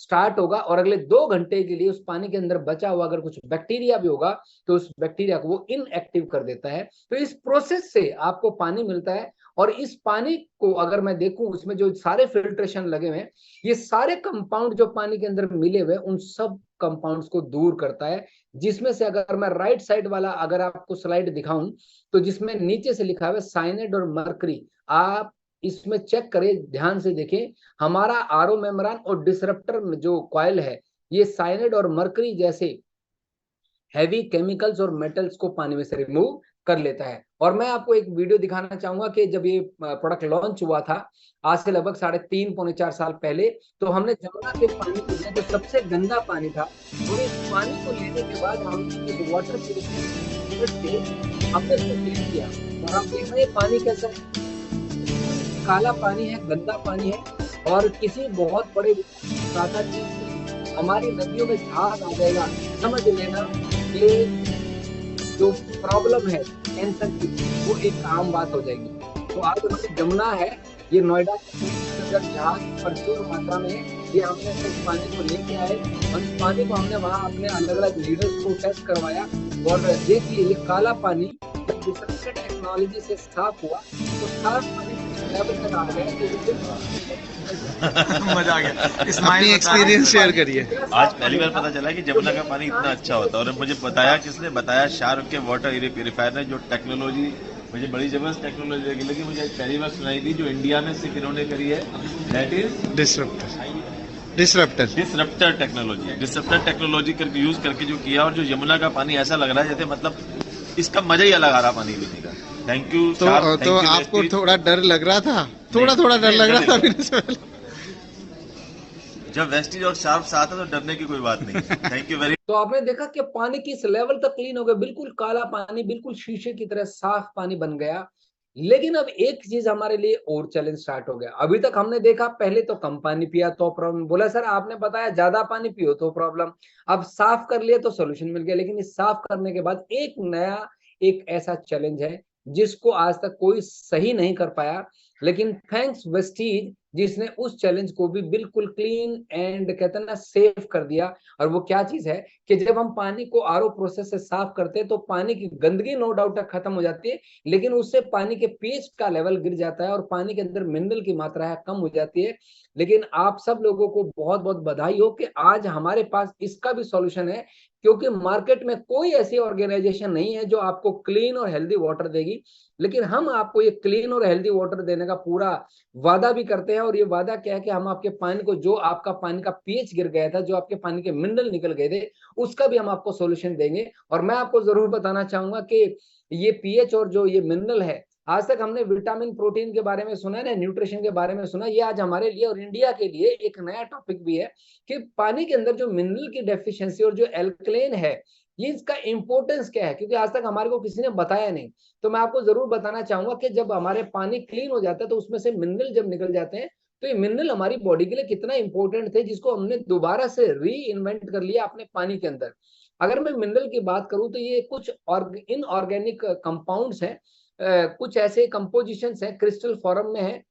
स्टार्ट होगा, और अगले 2 घंटे के लिए उस पानी के अंदर बचा हुआ अगर कुछ बैक्टीरिया भी होगा तो उस बैक्टीरिया को वो इनएक्टिव कर देता है। तो इस प्रोसेस से आपको पानी मिलता है। और इस पानी को अगर मैं देखूं, उसमें जो सारे फिल्ट्रेशन लगे हुए हैं, ये सारे कंपाउंड जो पानी के अंदर मिले हुए, उन सब कंपाउंड्स को दूर करता है। जिसमें से अगर मैं राइट साइड वाला अगर आपको स्लाइड दिखाऊं, तो जिसमें नीचे से लिखा हुआ है साइनाइड और मर्करी, आप इसमें चेक करें, ध्यान से देखें, हमारा आरओ मेम्ब्रेन और डिसरप्टर जो कॉइल है, ये साइनाइड और मरकरी जैसे हैवी केमिकल्स और मेटल्स को पानी में से रिमूव कर लेता है। और मैं आपको एक वीडियो दिखाना चाहूंगा कि जब ये प्रोडक्ट लॉन्च हुआ था आज से लगभग 3.5 पौने 4 साल पहले, तो हमने जमुना के पानी को लिया जो सबसे गंदा पानी था, और इस पानी को लेने के बाद हमने इस वाटर प्यूरिफायर से हमने इसको क्लीन किया और हम देख रहे हैं पानी कैसा है, काला पानी है, गंदा पानी है। और किसी बहुत बड़े ताकत चीज हमारी नदियों में जहाज आ जाएगा, समझ लेना कि जो प्रॉब्लम है कैंसर की वो एक आम बात हो जाएगी। तो आज हमारी जमुना है, ये नोएडा के जहाज प्रचुर मात्रा में है। ये हमने इस पानी को लेके आए और इस पानी को हमने वहाँ अपने अलग अलग लीडर्स को टेस्ट करवाया और देखिए ये काला पानी जब डिसरप्शन टेक्नोलॉजी से साफ हुआ तो साफ पानी लेवल तक आ गया। मजा आ गया। अपनी एक्सपीरियंस शेयर करिए। आज पहली बार पता चला कि जमुना का पानी इतना अच्छा होता है। और मुझे बताया, किसने बताया? शाहरुख के वाटर प्यूरिफायर ने, जो टेक्नोलॉजी मुझे बड़ी जबरदस्त टेक्नोलॉजी लगी। मुझे पहली बार सुनाई थी जो इंडिया में सिर्फ इन्होंने करी है, दैट इज डिसरप्टर टेक्नोलॉजी करके यूज करके जो किया, और जो यमुना का पानी ऐसा लग रहा है जैसे मतलब इसका मजा ही अलग आ रहा पानी पीने का। Thank you. तो आपको थोड़ा डर लग रहा था? थोड़ा डर लग रहा था पीने से पहले? जब वेस्टीज और शार्प साथ है तो डरने की कोई बात नहीं। Thank you very. तो आपने देखा कि पानी किस लेवल तक क्लीन हो गया, बिल्कुल काला पानी, बिल्कुल शीशे की तरह साफ पानी बन गया। लेकिन अब एक चीज हमारे लिए और चैलेंज स्टार्ट हो गया। अभी तक हमने देखा पहले तो कम पानी पिया तो प्रॉब्लम, बोला सर आपने बताया ज्यादा पानी पियो तो प्रॉब्लम, अब साफ कर लिया तो सोल्यूशन मिल गया। लेकिन इस साफ करने के बाद एक नया एक ऐसा चैलेंज है जिसको आज तक कोई सही नहीं कर पाया, लेकिन थैंक्स वेस्टीज जिसने उस चैलेंज को भी बिल्कुल क्लीन एंड कहते हैं ना सेफ कर दिया। और वो क्या चीज है कि जब हम पानी को आरओ प्रोसेस से साफ करते हैं तो पानी की गंदगी नो डाउट खत्म हो जाती है, लेकिन उससे पानी के पीएच का लेवल गिर जाता है और पानी के अंदर मिनरल की मात्रा है कम हो जाती है। लेकिन आप सब लोगों को बहुत बहुत बधाई हो कि आज हमारे पास इसका भी सॉल्यूशन है, क्योंकि मार्केट में कोई ऐसी ऑर्गेनाइजेशन नहीं है जो आपको क्लीन और हेल्दी वाटर देगी, लेकिन हम आपको ये क्लीन और हेल्दी वाटर देने का पूरा वादा भी करते हैं। और ये वादा क्या है कि हम आपके पानी को, जो आपका पानी का पीएच गिर गया था, जो आपके पानी के मिनरल निकल गए थे, उसका भी हम आपको सॉल्यूशन देंगे। और मैं आपको जरूर बताना चाहूंगा कि ये पीएच और जो ये मिनरल है, आज तक हमने विटामिन प्रोटीन के बारे में सुना है ना, न्यूट्रिशन के बारे में सुना, ये आज हमारे लिए और इंडिया के लिए एक नया टॉपिक भी है कि पानी के अंदर जो मिनरल की डेफिशिएंसी और जो एल्कलेन है, ये इसका इंपॉर्टेंस क्या है, क्योंकि आज तक हमारे को किसी ने बताया नहीं। तो मैं आपको जरूर बताना चाहूंगा कि जब हमारे पानी क्लीन हो जाता है तो उसमें से मिनरल जब निकल जाते हैं तो ये मिनरल हमारी बॉडी के लिए कितना इंपॉर्टेंट थे, जिसको हमने दोबारा से री इन्वेंट कर लिया अपने पानी के अंदर। अगर मैं मिनरल की बात करूं तो ये कुछ इनऑर्गेनिक कंपाउंड्स हैं, कुछ ऐसे कंपोजिशंस हैं क्रिस्टल फॉर्म में है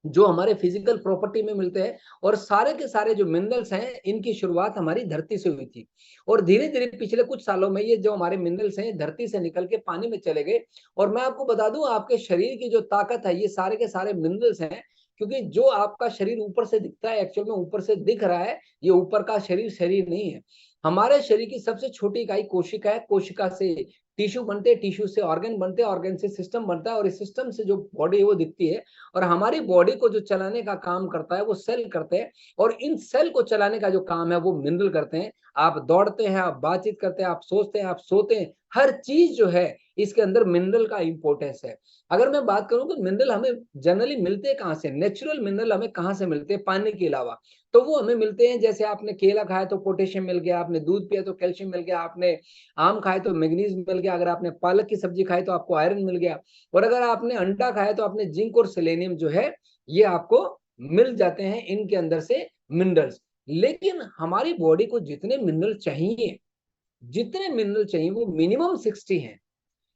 जो हमारे फिजिकल प्रॉपर्टी में मिलते हैं। और सारे के सारे जो मिनरल्स हैं इनकी शुरुआत हमारी धरती से हुई थी, और धीरे धीरे पिछले कुछ सालों में ये जो हमारे मिनरल्स हैं धरती से निकल के पानी में चले गए। और मैं आपको बता दूं, आपके शरीर की जो ताकत है ये सारे के सारे मिनरल्स हैं, क्योंकि जो आपका शरीर ऊपर से दिखता है, एक्चुअल में ऊपर से दिख रहा है, ये ऊपर का शरीर नहीं है। हमारे शरीर की सबसे छोटी इकाई कोशिका है, कोशिका से टिश्यू बनते हैं, टिश्यू से ऑर्गन बनते हैं, ऑर्गन से सिस्टम बनता है, और इस सिस्टम से जो बॉडी है वो दिखती है। और हमारी बॉडी को जो चलाने का काम करता है वो सेल करते हैं, और इन सेल को चलाने का जो काम है वो मिनरल करते हैं। आप दौड़ते हैं, आप बातचीत करते हैं, आप सोचते हैं, आप सोते हैं, हर चीज जो है इसके अंदर मिनरल का इंपॉर्टेंस है। अगर मैं बात करूं कि मिनरल हमें जनरली मिलते हैं कहां से, नेचुरल मिनरल हमें कहां से मिलते हैं पानी के अलावा, तो वो हमें मिलते हैं जैसे आपने केला खाया तो पोटेशियम मिल गया, आपने दूध पिया तो कैल्शियम मिल गया, आपने आम खाए तो मैग्नीज मिल गया, अगर आपने पालक की सब्जी खाई तो आपको आयरन मिल गया, और अगर आपने अंडा खाया तो आपने जिंक और सेलेनियम जो है ये आपको मिल जाते हैं इनके अंदर से मिनरल्स। लेकिन हमारी बॉडी को जितने मिनरल चाहिए वो मिनिमम 60 हैं।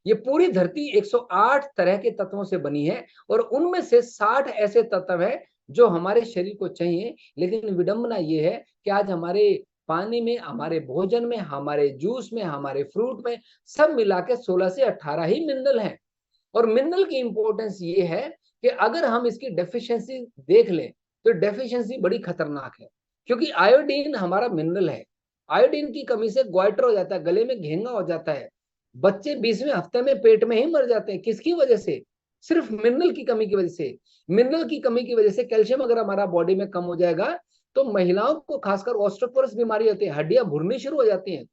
ये पूरी धरती 108 तरह के तत्वों से बनी है, और उनमें से 60 ऐसे तत्व है जो हमारे शरीर को चाहिए। लेकिन विडंबना ये है कि आज हमारे पानी में, हमारे भोजन में, हमारे जूस में, हमारे फ्रूट में सब मिला के 16 से 18 ही मिनरल हैं। और मिनरल की इंपॉर्टेंस ये है कि अगर हम इसकी डेफिशिएंसी देख लें तो डेफिशिएंसी बड़ी खतरनाक है, क्योंकि आयोडीन हमारा मिनरल है। आयोडीन की कमी से ग्वाइटर हो जाता है, गले में घेंगा हो जाता है, बच्चे 20वें हफ्ते में पेट में ही मर जाते हैं। किसकी वजह से? सिर्फ मिनरल की कमी की वजह से। मिनरल की कमी की वजह से कैल्शियम अगर हमारा बॉडी में कम हो जाएगा तो महिलाओं को खासकर ऑस्टियोपोरोसिस बीमारी होती है, हड्डियां भुरनी शुरू हो जाती हैं,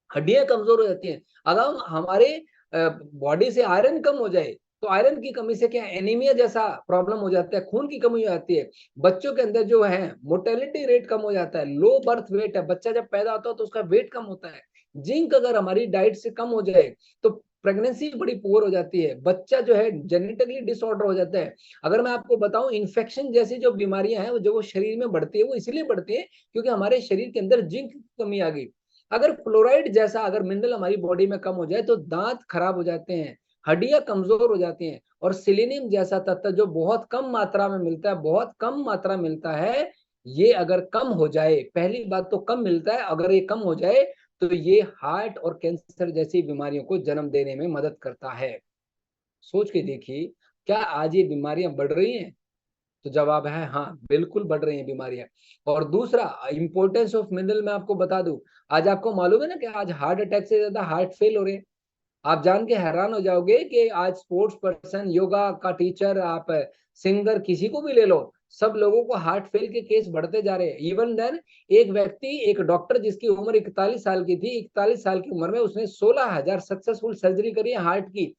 हड्डियां कमजोर हो जाती हैं। अगर हमारे बॉडी से आयरन कम हो जाए तो आयरन की कमी से क्या एनीमिया जैसा प्रॉब्लम हो जाता है, खून की कमी हो जाती है, बच्चों के अंदर जो है मोर्टेलिटी रेट कम हो जाता है, लो बर्थ वेट है, बच्चा जब पैदा होता है तो उसका वेट कम होता है। जिंक अगर हमारी डाइट से कम हो जाए तो प्रेगनेंसी बड़ी पुअर हो जाती है, बच्चा जो है जेनेटिकली डिसऑर्डर हो जाता है। अगर मैं आपको बताऊं, इन्फेक्शन जैसी जो बीमारियां हैं जो वो शरीर में बढ़ती है, वो इसलिए बढ़ती है क्योंकि हमारे शरीर के अंदर जिंक की कमी आ गई। अगर फ्लोराइड जैसा अगर मिनरल हमारी बॉडी में कम हो जाए तो दांत खराब हो जाते हैं, हड्डियां कमजोर हो जाती हैं, और सिलेनियम जैसा तत्व जो बहुत कम मात्रा में मिलता है, बहुत कम मात्रा मिलता है, ये अगर कम हो जाए, पहली बात तो कम मिलता है, अगर ये कम हो जाए तो ये हार्ट और कैंसर जैसी बीमारियों को जन्म देने में मदद करता है। सोच के देखिए, क्या आज ये बीमारियां बढ़ रही हैं? तो जवाब है हाँ, बिल्कुल बढ़ रही हैं बीमारियां। और दूसरा इंपॉर्टेंस ऑफ मिनरल मैं आपको बता दूं, आज आपको मालूम है ना कि आज हार्ट अटैक से ज्यादा हार्ट फेल हो रहे हैं। आप जान के हैरान हो जाओगे कि आज स्पोर्ट्स पर्सन, योगा का टीचर, आप सिंगर, किसी को भी ले लो, सब लोगों को हार्ट फेल के केस बढ़ते जा रहे हैं। इवन देन एक व्यक्ति, एक डॉक्टर जिसकी उम्र 41 साल की थी, 41 साल की उम्र में उसने 16,000 सक्सेसफुल सर्जरी करी है हार्ट की।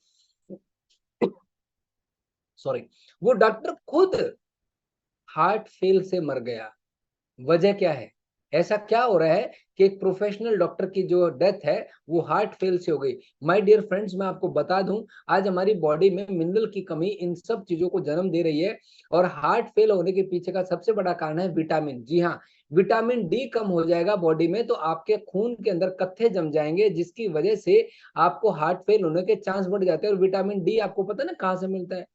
सॉरी, वो डॉक्टर खुद हार्ट फेल से मर गया। वजह क्या है? ऐसा क्या हो रहा है कि एक प्रोफेशनल डॉक्टर की जो डेथ है वो हार्ट फेल से हो गई। माय डियर फ्रेंड्स, मैं आपको बता दूं, आज हमारी बॉडी में मिनरल की कमी इन सब चीजों को जन्म दे रही है, और हार्ट फेल होने के पीछे का सबसे बड़ा कारण है विटामिन। जी हाँ, विटामिन डी कम हो जाएगा बॉडी में तो आपके खून के अंदर कत्थे जम जाएंगे, जिसकी वजह से आपको हार्ट फेल होने के चांस बढ़ जाते हैं। और विटामिन डी आपको पता है ना कहाँ से मिलता है?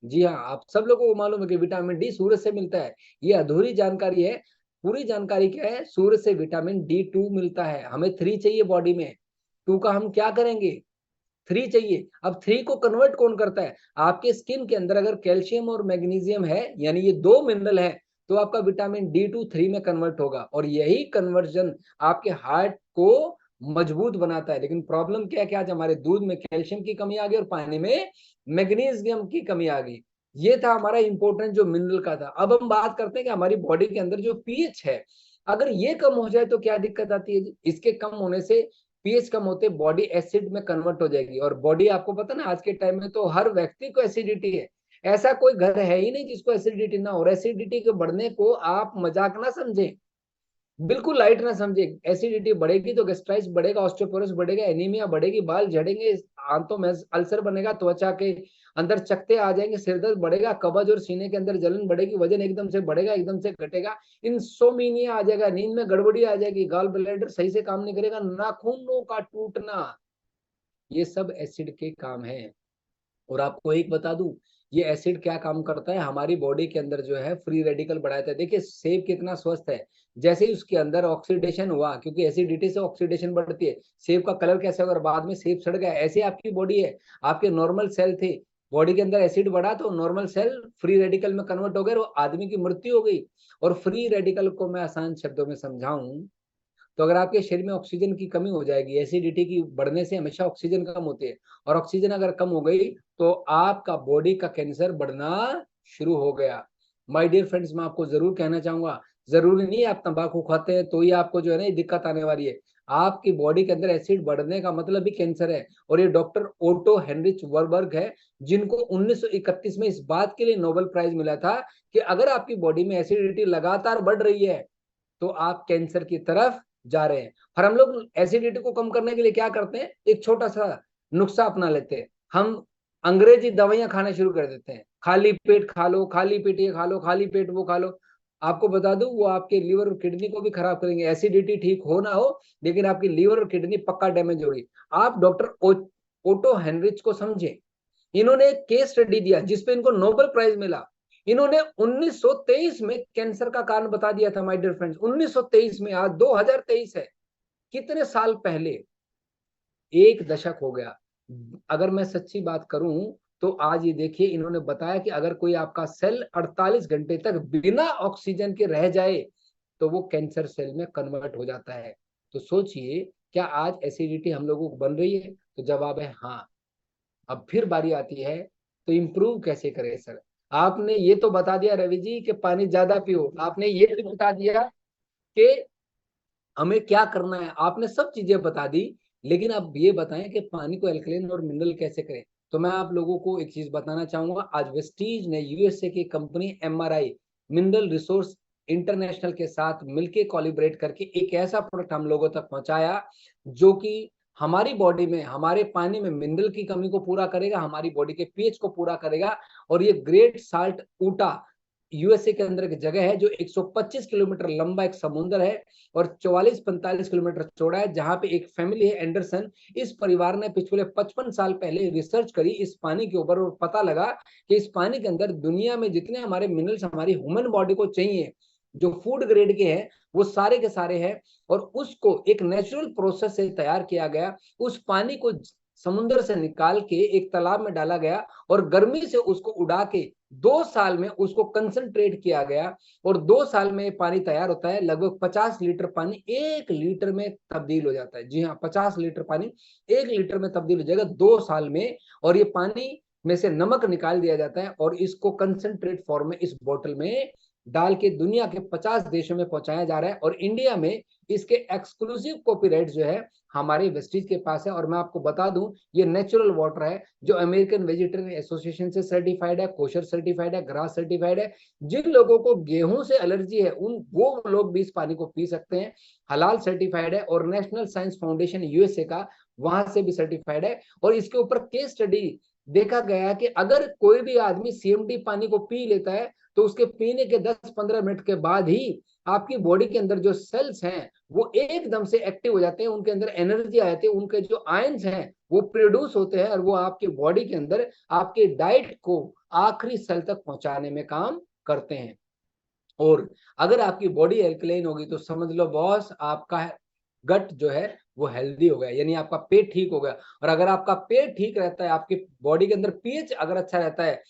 जी हाँ, आप सब लोगों को मालूम है कि विटामिन डी सूरज से मिलता है। ये अधूरी जानकारी है, पूरी जानकारी क्या है? सूरज से विटामिन D2 मिलता है। हमें 3 चाहिए बॉडी में, 2 का हम क्या करेंगे? 3 चाहिए। अब 3 को कन्वर्ट कौन करता है? आपके स्किन के अंदर अगर कैल्शियम और मैग्नीशियम है, यानी ये 2 मिनरल है, तो आपका विटामिन D2 3 में कन्वर्ट होगा, और यही कन्वर्जन आपके हार्ट को मजबूत बनाता है। लेकिन प्रॉब्लम क्या है कि आज हमारे दूध में कैल्शियम की कमी आ गई और पानी में मैग्नीशियम की कमी आ गई। ये था हमारा इंपॉर्टेंट जो मिनरल का था। अब हम बात करते हैं कि हमारी बॉडी के अंदर जो पीएच है, अगर ये कम हो जाए तो क्या दिक्कत आती है? इसके कम होने से, पीएच कम होते बॉडी एसिड में कन्वर्ट हो जाएगी, और बॉडी आपको पता ना आज के टाइम में तो हर व्यक्ति को एसिडिटी है। ऐसा कोई घर है ही नहीं जिसको एसिडिटी ना हो। एसिडिटी के बढ़ने को आप मजाक ना समझे, बिल्कुल लाइट ना समझे। एसिडिटी बढ़ेगी तो गैस्ट्राइटिस बढ़ेगा, ऑस्टियोपोरोसिस बढ़ेगा, एनीमिया बढ़ेगी, बाल झड़ेंगे, आंतों में अल्सर बनेगा, त्वचा के अंदर चकत्ते आ जाएंगे, सिरदर्द बढ़ेगा, कब्ज और सीने के अंदर जलन बढ़ेगी, वजन एकदम से बढ़ेगा, एकदम से घटेगा, इंसोम्निया आ जाएगा, नींद में गड़बड़ी आ जाएगी, गॉल ब्लैडर सही से काम नहीं करेगा, नाखूनों का टूटना, ये सब एसिड के काम है। और आपको एक बता दूं, ये एसिड क्या काम करता है? हमारी बॉडी के अंदर जो है फ्री रेडिकल बढ़ाता है। देखिए सेब कितना स्वस्थ है, जैसे ही उसके अंदर ऑक्सीडेशन हुआ, क्योंकि एसिडिटी से ऑक्सीडेशन बढ़ती है, सेब का कलर कैसे होगा? बाद में सेब सड़ गया। ऐसे आपकी बॉडी है, आपके नॉर्मल सेल थे, बॉडी के अंदर एसिड बढ़ा तो नॉर्मल सेल फ्री रेडिकल में कन्वर्ट हो गए, और आदमी की मृत्यु हो गई। और फ्री रेडिकल को मैं आसान शब्दों में समझाऊं तो अगर आपके शरीर में ऑक्सीजन की कमी हो जाएगी, एसिडिटी की बढ़ने से हमेशा ऑक्सीजन कम होती है, और ऑक्सीजन अगर कम हो गई तो आपका बॉडी का कैंसर बढ़ना शुरू हो गया। माय डियर फ्रेंड्स, मैं आपको जरूर कहना चाहूंगा, जरूरी नहीं आप तंबाकू खाते हैं तो ही आपको जो है ना दिक्कत आने वाली है। आपकी बॉडी के अंदर एसिड बढ़ने का मतलब भी कैंसर है। और ये डॉक्टर ओटो हेनरिच वरबर्ग है, जिनको 1931 में इस बात के लिए नोबेल प्राइज मिला था कि अगर आपकी बॉडी में एसिडिटी लगातार बढ़ रही है तो आप कैंसर की तरफ जा रहे हैं। और हम लोग एसिडिटी को कम करने के लिए क्या करते हैं? एक छोटा सा नुस्खा अपना लेते हैं, हम अंग्रेजी दवाइयां खाना शुरू कर देते हैं। खाली पेट खा लो, खाली पेट ये खा लो, खाली पेट वो खा लो। आपको बता दूं, वो आपके लीवर और किडनी को भी खराब करेंगे। एसिडिटी ठीक हो ना हो, लेकिन आपकी लीवर और किडनी पक्का डैमेज होगी। आप डॉक्टर ओटो हेनरिच को समझे, इन्होंने एक केस स्टडी दिया जिसपे इनको नोबेल प्राइज मिला। इन्होंने 1923 में कैंसर का कारण बता दिया था। माय डियर फ्रेंड्स, 1923 में, आज 2023 है, कितने साल पहले, एक दशक हो गया। अगर मैं सच्ची बात करूं तो आज ये देखिए, इन्होंने बताया कि अगर कोई आपका सेल 48 घंटे तक बिना ऑक्सीजन के रह जाए तो वो कैंसर सेल में कन्वर्ट हो जाता है। तो सोचिए, क्या आज एसिडिटी हम लोगों को बन रही है? तो जवाब है हाँ। अब फिर बारी आती है, तो इम्प्रूव कैसे करें सर? आपने ये तो बता दिया रवि जी कि पानी ज्यादा पियो, आपने ये भी बता दिया कि हमें क्या करना है, आपने सब चीजें बता दी। लेकिन आप ये बताएं कि पानी को एल्कलाइन और मिनरल कैसे करें। तो मैं आप लोगों को एक चीज बताना चाहूंगा। आज वेस्टीज ने यूएसए की company MRI mineral resource international के साथ मिलकर कोलिब्रेट करके एक ऐसा प्रोडक्ट हम लोगों तक पहुंचाया जो कि हमारी बॉडी में, हमारे पानी में मिनरल की कमी को पूरा करेगा, हमारी बॉडी के पीएच को पूरा करेगा। और ये ग्रेट साल्ट ऊटा यूएसए के अंदर एक जगह है जो 125 किलोमीटर लंबा एक समुद्र है और 44-45 किलोमीटर चौड़ा है, जहां पे एक फैमिली है एंडरसन। इस परिवार ने पिछले 55 साल पहले रिसर्च करी इस पानी के ऊपर और पता लगा कि इस पानी के अंदर दुनिया में जितने हमारे मिनरल्स हमारी ह्यूमन बॉडी को चाहिए, जो फूड ग्रेड के हैं, वो सारे के सारे हैं। और उसको एक नेचुरल प्रोसेस से तैयार किया गया। उस पानी को समुद्र से निकाल के एक तालाब में डाला गया और गर्मी से उसको उड़ा के 2 साल में उसको कंसंट्रेट किया गया। और 2 साल में पानी तैयार होता है। लगभग 50 लीटर पानी 1 लीटर में तब्दील हो जाता है। जी हाँ, 50 लीटर पानी 1 लीटर में तब्दील हो जाएगा 2 साल में। और ये पानी में से नमक निकाल दिया जाता है और इसको कंसंट्रेट फॉर्म में इस बोतल में डाल के दुनिया के 50 देशों में पहुंचाया जा रहा है। और इंडिया में इसके एक्सक्लूसिव कॉपीराइट जो है हमारे वेस्टीज के पास है। और मैं आपको बता दूं, ये नेचुरल वाटर है जो अमेरिकन वेजिटेरियन एसोसिएशन से सर्टिफाइड है, कोशर सर्टिफाइड है, ग्रास सर्टिफाइड है। जिन लोगों को गेहूं से एलर्जी है उन वो लोग भी इस पानी को पी सकते हैं। हलाल सर्टिफाइड है और नेशनल साइंस फाउंडेशन यूएसए का वहां से भी सर्टिफाइड है। और इसके ऊपर केस स्टडी देखा गया कि अगर कोई भी आदमी सीएमडी पानी को पी लेता है तो उसके पीने के 10-15 मिनट के बाद ही आपकी बॉडी के अंदर जो सेल्स हैं वो एकदम से एक्टिव हो जाते हैं, उनके अंदर एनर्जी आ जाती है, उनके जो आयंस हैं वो प्रोड्यूस होते हैं और वो आपकी बॉडी के अंदर आपके डाइट को आखिरी सेल तक पहुंचाने में काम करते हैं। और अगर आपकी बॉडी एल्कलाइन होगी तो समझ लो बॉस, आपका गट जो है वो हेल्दी हो गया, यानी आपका पेट ठीक हो गया। और अगर आपका पेट ठीक रहता है, आपकी बॉडी के अंदर पीएच अगर अच्छा रहता है,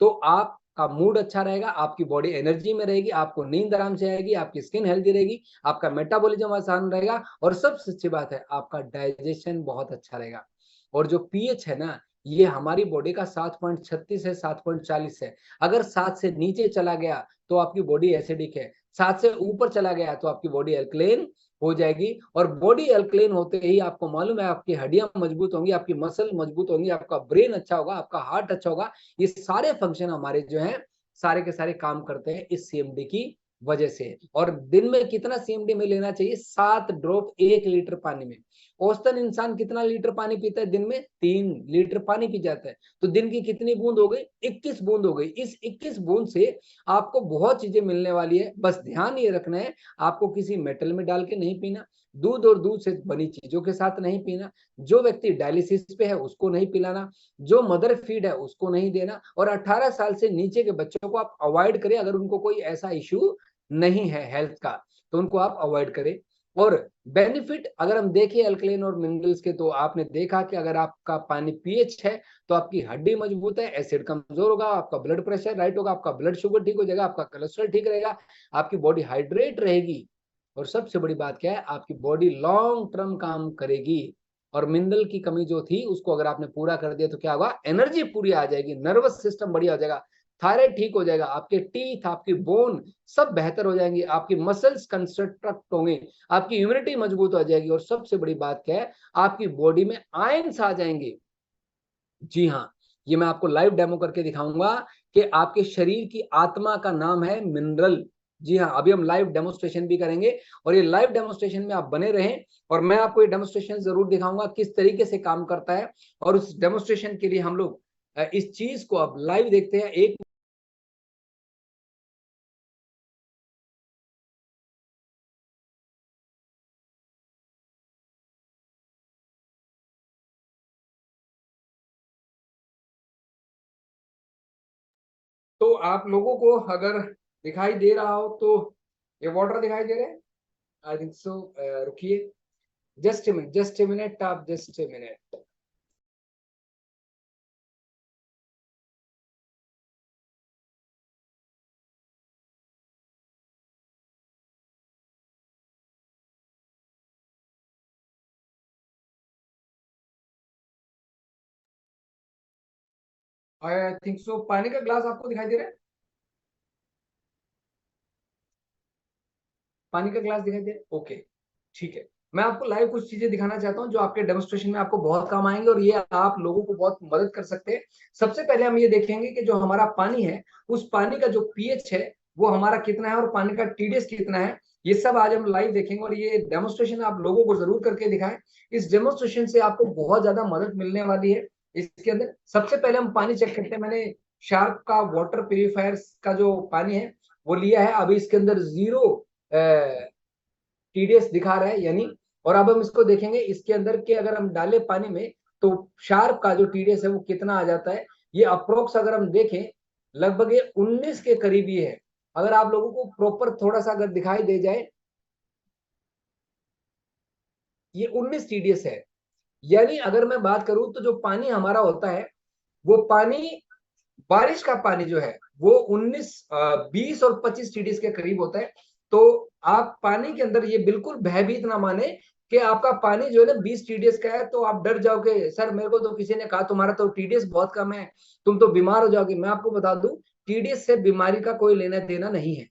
तो आपका मूड अच्छा रहेगा, आपकी बॉडी एनर्जी में रहेगी, आपको नींद आराम से आएगी, आपकी स्किन हेल्दी रहेगी, आपका मेटाबॉलिज्म आसान रहेगा और सबसे अच्छी बात है आपका डाइजेशन बहुत अच्छा रहेगा। और जो पीएच है ना, ये हमारी बॉडी का 7.36 है, 7.40 है। अगर 7 से नीचे चला गया तो आपकी बॉडी एसिडिक है, 7 से ऊपर चला गया तो आपकी बॉडी अल्कलेन हो जाएगी। और बॉडी अल्कलेन होते ही आपको मालूम है आपकी हड्डियां मजबूत होंगी, आपकी मसल मजबूत होंगी, आपका ब्रेन अच्छा होगा, आपका हार्ट अच्छा होगा। ये सारे फंक्शन हमारे जो हैं सारे के सारे काम करते हैं इस सीएमडी की वजह से। और दिन में कितना सीएमडी में लेना चाहिए? 7 ड्रॉप 1 लीटर पानी में। औसतन इंसान कितना लीटर पानी पीता है दिन में? 3 लीटर पानी पी जाता है। तो दिन की कितनी बूंद हो गई? 21 बूंद हो गई। इस 21 बूंद से आपको बहुत चीजें मिलने वाली है। बस ध्यान ये रखना है, आपको किसी मेटल में डाल के नहीं पीना, दूध और दूध से बनी चीजों के साथ नहीं पीना, जो व्यक्ति डायलिसिस पे है उसको नहीं पिलाना, जो मदर फीड है उसको नहीं देना। और 18 साल से नीचे के बच्चों को आप अवॉइड करें। अगर उनको कोई ऐसा इश्यू नहीं है हेल्थ का तो उनको आप अवॉइड करें। और बेनिफिट अगर हम देखें अल्कलाइन और मिनरल्स के, तो आपने देखा कि अगर आपका पानी पीएच है तो आपकी हड्डी मजबूत है, एसिड कमजोर होगा, आपका ब्लड प्रेशर राइट होगा, आपका ब्लड शुगर ठीक हो जाएगा, आपका कोलेस्ट्रॉल ठीक रहेगा, आपकी बॉडी हाइड्रेट रहेगी। और सबसे बड़ी बात क्या है, आपकी बॉडी लॉन्ग टर्म काम करेगी। और मिनरल की कमी जो थी उसको अगर आपने पूरा कर दिया तो क्या होगा? एनर्जी पूरी आ जाएगी, नर्वस सिस्टम बढ़िया हो जाएगा, थायराइड ठीक हो जाएगा, आपके टीथ, आपकी बोन सब बेहतर हो जाएंगी, आपकी मसल्स कंस्ट्रक्ट होंगे, आपकी इम्यूनिटी मजबूत हो जाएगी। और सबसे बड़ी बात क्या है, आपकी बॉडी में आयंस आ जाएंगे। जी हाँ, ये मैं आपको लाइव डेमो करके दिखाऊंगा कि आपके शरीर की आत्मा का नाम है मिनरल। जी हाँ, अभी हम लाइव डेमोस्ट्रेशन भी करेंगे और ये लाइव डेमोस्ट्रेशन में आप बने रहें और मैं आपको ये डेमोस्ट्रेशन जरूर दिखाऊंगा किस तरीके से काम करता है। और उस डेमोस्ट्रेशन के लिए हम लोग इस चीज को अब लाइव देखते हैं। एक तो आप लोगों को अगर दिखाई दे रहा हो तो ये वाटर दिखाई दे रहे हैं? I think so. रुकिए just a minute, just a minute, आप just a minute. I think so. पानी का ग्लास आपको दिखाई दे रहा है? पानी का ग्लास दिखाई दे रहा है? ओके, ठीक है। मैं आपको लाइव कुछ चीजें दिखाना चाहता हूं जो आपके डेमोस्ट्रेशन में आपको बहुत काम आएंगे और ये आप लोगों को बहुत मदद कर सकते हैं। सबसे पहले हम ये देखेंगे कि जो हमारा पानी है, उस पानी का जो पीएच है वो हमारा कितना है और पानी का टीडीएस कितना है, ये सब आज हम लाइव देखेंगे और ये डेमोस्ट्रेशन आप लोगों को जरूर करके दिखाएं। इस डेमोस्ट्रेशन से आपको बहुत ज्यादा मदद मिलने वाली है। इसके अंदर सबसे पहले हम पानी चेक करते हैं। मैंने शार्प का वाटर प्यूरिफायर का जो पानी है वो लिया है। अभी इसके अंदर 0 टीडीएस दिखा रहा है यानी। और अब हम इसको देखेंगे इसके अंदर के अगर हम डाले पानी में तो शार्प का जो टीडीएस है वो कितना आ जाता है। ये अप्रोक्स अगर हम देखें लगभग ये 19 के करीब ही है। अगर आप लोगों को प्रॉपर थोड़ा सा अगर दिखाई दे जाए, ये 19 टीडीएस है। यानी अगर मैं बात करूं तो जो पानी हमारा होता है वो पानी, बारिश का पानी जो है वो 20 और 25 टीडीएस के करीब होता है। तो आप पानी के अंदर ये बिल्कुल भयभीत ना माने कि आपका पानी जो है ना 20 टीडीएस का है तो आप डर जाओगे, सर मेरे को तो किसी ने कहा तुम्हारा तो टीडीएस बहुत कम है, तुम तो बीमार हो जाओगे। मैं आपको बता दूं, टीडीएस से बीमारी का कोई लेना देना नहीं है।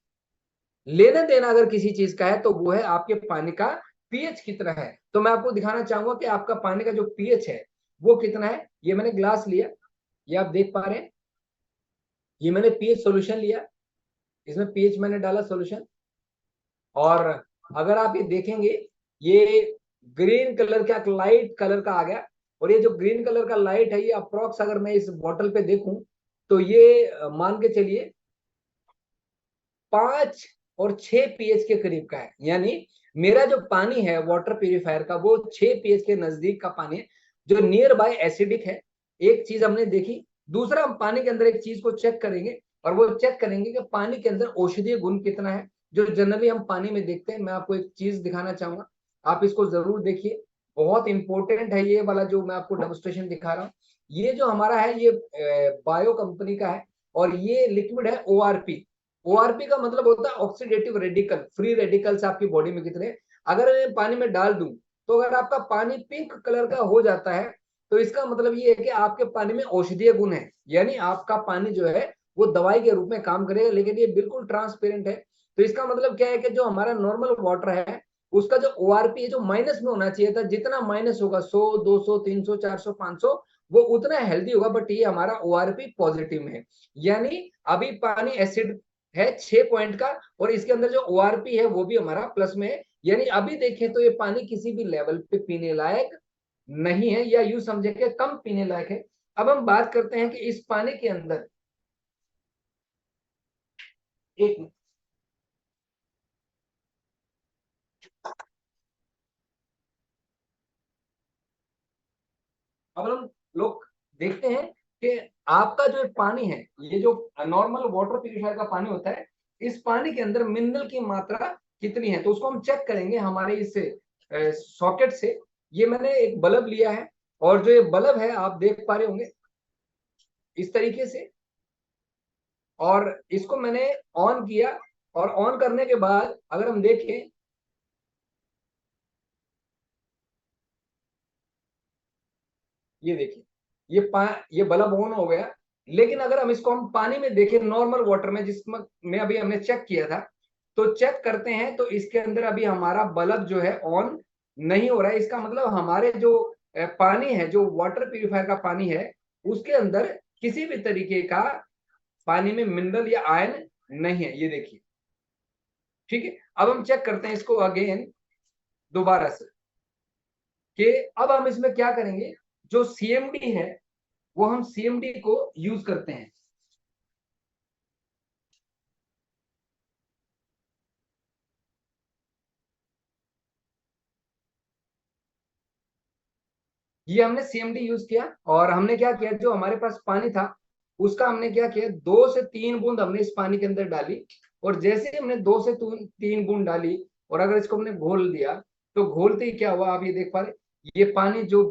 लेना देना अगर किसी चीज का है तो वो है आपके पानी का पीएच कितना है। तो मैं आपको दिखाना चाहूंगा कि आपका पानी का जो पीएच है वो कितना है। ये मैंने ग्लास लिया, ये आप देख पा रहे हैं, ये मैंने पीएच सॉल्यूशन लिया, इसमें पीएच मैंने डाला सॉल्यूशन। और अगर आप ये देखेंगे ये ग्रीन कलर का लाइट कलर का आ गया। और ये जो ग्रीन कलर का लाइट है ये अप्रोक्स अगर मैं इस बॉटल पे देखूं तो ये मान के चलिए 5 और 6 पीएच के करीब का है। यानी मेरा जो पानी है वाटर प्यूरिफायर का वो 6 पीएच के नजदीक का पानी है जो नियर बाय एसिडिक है। एक चीज हमने देखी। दूसरा हम पानी के अंदर एक चीज को चेक करेंगे और वो चेक करेंगे कि पानी के अंदर औषधीय गुण कितना है जो जनरली हम पानी में देखते हैं। मैं आपको एक चीज दिखाना चाहूंगा, आप इसको जरूर देखिए, बहुत इंपॉर्टेंट है ये वाला जो मैं आपको डेमोस्ट्रेशन दिखा रहा हूँ। ये जो हमारा है ये बायो कंपनी का है और ये लिक्विड है ओआरपी। ओआरपी का मतलब होता है ऑक्सीडेटिव रेडिकल, फ्री रेडिकल्स आपकी बॉडी में कितने। अगर मैं पानी में डाल दूं तो अगर आपका पानी पिंक कलर का हो जाता है तो इसका मतलब ये है कि आपके पानी में औषधीय गुण है, यानी आपका पानी जो है वो दवाई के रूप में काम करेगा। लेकिन ये बिल्कुल ट्रांसपेरेंट है। तो इसका मतलब क्या है कि जो हमारा नॉर्मल वाटर है उसका जो ओआरपी है जो माइनस में होना चाहिए था, जितना माइनस होगा 100 200 300 400 500 वो उतना हेल्दी होगा। बट ये हमारा ओआरपी पॉजिटिव में है, यानी अभी पानी एसिड है 6 पॉइंट का और इसके अंदर जो ओआरपी है वो भी हमारा प्लस में है। यानी अभी देखें तो ये पानी किसी भी लेवल पे पीने लायक नहीं है, या यूं समझे कि कम पीने लायक है। अब हम बात करते हैं कि इस पानी के अंदर एक अब हम लोग देखते हैं कि आपका जो पानी है, ये जो नॉर्मल वाटर प्यूरिफायर का पानी होता है, इस पानी के अंदर मिनरल की मात्रा कितनी है तो उसको हम चेक करेंगे हमारे इस सॉकेट से। ये मैंने एक बल्ब लिया है और जो ये बल्ब है आप देख पा रहे होंगे इस तरीके से, और इसको मैंने ऑन किया और ऑन करने के बाद अगर हम देखें ये देखिए ये बल्ब ऑन हो गया। लेकिन अगर हम इसको हम पानी में देखें नॉर्मल वाटर में जिसमें अभी हमने चेक किया था, तो चेक करते हैं तो इसके अंदर अभी हमारा बल्ब जो है ऑन नहीं हो रहा है। इसका मतलब हमारे जो पानी है, जो वाटर प्यूरिफायर का पानी है, उसके अंदर किसी भी तरीके का पानी में मिनरल या आयन नहीं है। ये देखिए, ठीक है। अब हम चेक करते हैं इसको अगेन दोबारा से कि अब हम इसमें क्या करेंगे, जो सीएमडी है वो हम सीएमडी को यूज करते हैं। ये हमने सीएमडी यूज किया और हमने क्या किया, जो हमारे पास पानी था उसका हमने क्या किया, 2 से 3 बूंद हमने इस पानी के अंदर डाली। और जैसे हमने 2 से 3 बूंद डाली और अगर इसको हमने घोल दिया तो घोलते ही क्या हुआ, आप ये देख पा रहे, ये पानी जो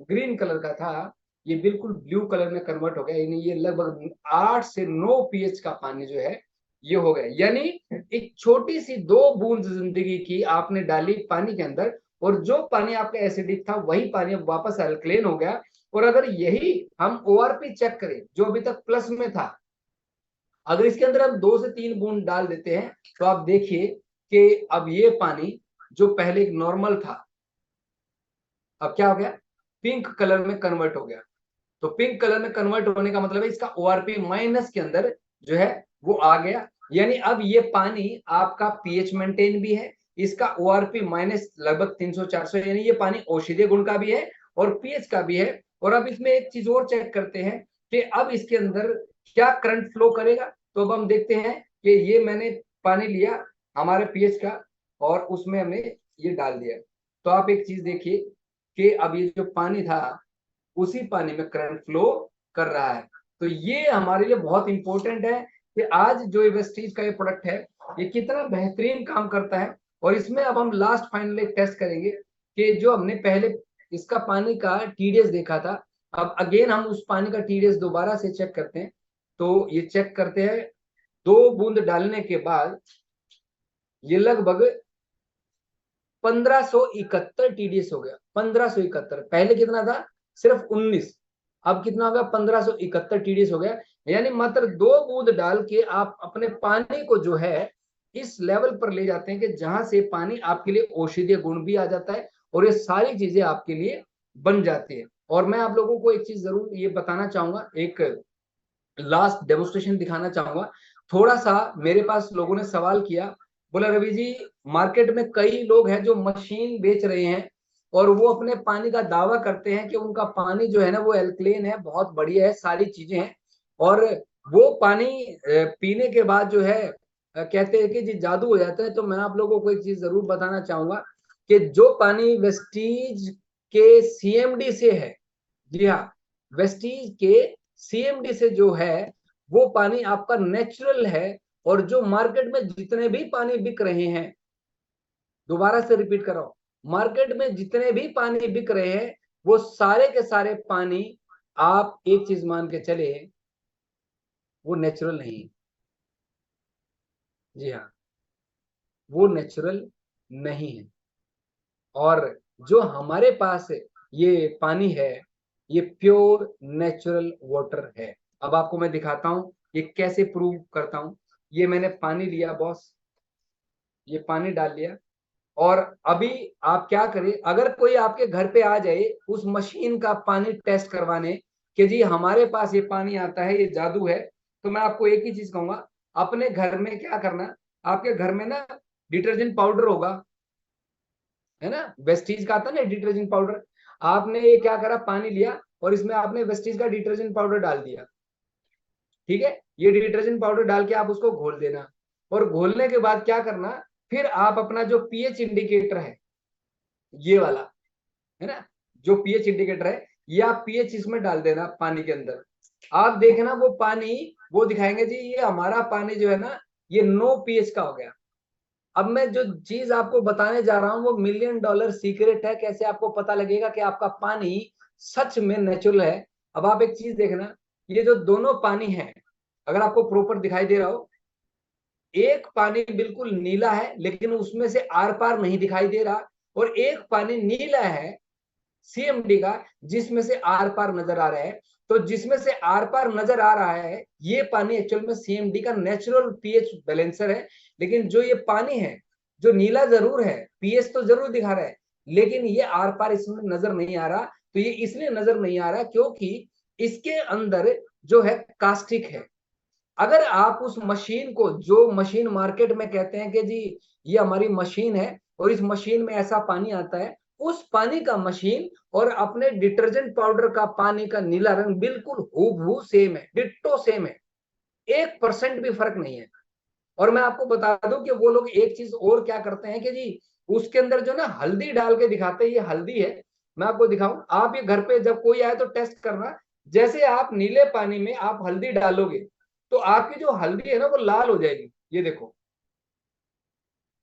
ग्रीन कलर का था ये बिल्कुल ब्लू कलर में कन्वर्ट हो गया। यानी ये लगभग 8 से 9 पीएच का पानी जो है ये हो गया। यानी एक छोटी सी 2 बूंद जिंदगी की आपने डाली पानी के अंदर और जो पानी आपका एसिडिक था वही पानी अब वापस अल्कलेन हो गया और अगर यही हम ORP चेक करें जो अभी तक प्लस में था, अगर इसके अंदर हम 2 से 3 बूंद डाल देते हैं तो आप देखिए कि अब ये पानी जो पहले एक नॉर्मल था, अब क्या हो गया, पिंक कलर में कन्वर्ट हो गया। तो पिंक कलर में कन्वर्ट होने का मतलब है इसका ORP माइनस के अंदर जो है वो आ गया, यानी अब ये पानी आपका पीएच मेंटेन भी है, इसका ORP माइनस लगभग 300-400, यानी ये पानी औषधीय गुण का भी है और पीएच का भी है। और अब इसमें एक चीज और चेक करते हैं कि अब इसके अंदर क्या करंट फ्लो करेगा। तो अब हम देखते हैं कि ये मैंने पानी लिया हमारे पीएच का और उसमें हमने ये डाल दिया। तो आप एक चीज देखिए कि अब ये जो पानी था उसी पानी में करंट फ्लो कर रहा है। तो ये हमारे लिए बहुत इंपॉर्टेंट है कि आज जो वेस्टीज का ये प्रोडक्ट है ये कितना बेहतरीन काम करता है। और इसमें अब हम लास्ट फाइनल एक टेस्ट करेंगे कि जो हमने पहले इसका पानी का TDS देखा था, अब अगेन हम उस पानी का TDS दोबारा से चेक करते हैं। तो ये चेक करते हैं 2 बूंद डालने के बाद ये लगभग 1571 TDS हो गया। 1571, पहले कितना था, सिर्फ 19, अब कितना हो गया, 1571 TDS हो गया। यानी मात्र 2 बूंद डाल के आप अपने पानी को जो है इस लेवल पर ले जाते हैं कि जहां से पानी आपके लिए औषधीय गुण भी आ जाता है और ये सारी चीजें आपके लिए बन जाती है। और मैं आप लोगों को एक चीज जरूर ये बताना चाहूंगा, एक लास्ट डेमोस्ट्रेशन दिखाना चाहूंगा। थोड़ा सा मेरे पास लोगों ने सवाल किया, बोला रवि जी मार्केट में कई लोग हैं जो मशीन बेच रहे हैं और वो अपने पानी का दावा करते हैं कि उनका पानी जो है ना वो एल्कलेन है, बहुत बढ़िया है, सारी चीजें हैं, और वो पानी पीने के बाद जो है कहते हैं कि जी जादू हो जाता है। तो मैं आप लोगों को एक चीज जरूर बताना चाहूंगा कि जो पानी वेस्टीज के CMD से है, जी हाँ, वेस्टीज के CMD से जो है वो पानी आपका नेचुरल है। और जो मार्केट में जितने भी पानी बिक रहे हैं, दोबारा से रिपीट कर रहा हूं, मार्केट में जितने भी पानी बिक रहे हैं वो सारे के सारे पानी आप एक चीज मान के चले, वो नेचुरल नहीं। जी हाँ, वो नेचुरल नहीं है। और जो हमारे पास ये पानी है ये प्योर नेचुरल वाटर है। अब आपको मैं दिखाता हूं ये कैसे प्रूव करता हूं। ये मैंने पानी लिया बॉस, ये पानी डाल लिया, और अभी आप क्या करें, अगर कोई आपके घर पे आ जाए उस मशीन का पानी टेस्ट करवाने कि जी हमारे पास ये पानी आता है, ये जादू है, तो मैं आपको एक ही चीज कहूंगा, अपने घर में क्या करना, आपके घर में ना डिटर्जेंट पाउडर होगा, है ना, वेस्टीज का आता है ना डिटर्जेंट पाउडर। आपने ये क्या करा, पानी लिया और इसमें आपने वेस्टीज का डिटर्जेंट पाउडर डाल दिया, ठीक है। ये डिटर्जेंट पाउडर डाल के आप उसको घोल देना, और घोलने के बाद क्या करना, फिर आप अपना जो पीएच इंडिकेटर है ये वाला, है ना, जो पीएच इंडिकेटर है ये आप पीएच इसमें डाल देना पानी के अंदर। आप देखना वो पानी, वो दिखाएंगे जी ये हमारा पानी जो है ना ये नो पीएच का हो गया। अब मैं जो चीज आपको बताने जा रहा हूं वो $1,000,000 सीक्रेट है, कैसे आपको पता लगेगा कि आपका पानी सच में नेचुरल है। अब आप एक चीज देखना, ये जो दोनों पानी है, अगर आपको प्रॉपर दिखाई दे रहा हो, एक पानी बिल्कुल नीला है लेकिन उसमें से आर पार नहीं दिखाई दे रहा, और एक पानी नीला है CMD का जिसमें से आर पार नजर आ रहा है। तो जिसमें से आर पार नजर आ रहा है ये पानी एक्चुअल में CMD का नेचुरल पीएच बैलेंसर है। लेकिन जो ये पानी है जो नीला जरूर है, पीएच तो जरूर दिखा रहा है, लेकिन ये आर पार इसमें नजर नहीं आ रहा। तो ये इसलिए नजर नहीं आ रहा क्योंकि इसके अंदर जो है कास्टिक है। अगर आप उस मशीन को, जो मशीन मार्केट में कहते हैं कि जी ये हमारी मशीन है और इस मशीन में ऐसा पानी आता है, उस पानी का मशीन और अपने डिटर्जेंट पाउडर का पानी का नीला रंग बिल्कुल हूबहू सेम है, डिट्टो सेम है, 1% भी फर्क नहीं है। और मैं आपको बता दूं कि वो लोग एक चीज और क्या करते हैं कि जी उसके अंदर जो ना हल्दी डाल के दिखाते हैं, ये हल्दी है, मैं आपको दिखाऊं, आप ये घर पे जब कोई आए तो टेस्ट करना, जैसे आप नीले पानी में आप हल्दी डालोगे तो आपकी जो हल्दी है ना वो लाल हो जाएगी। ये देखो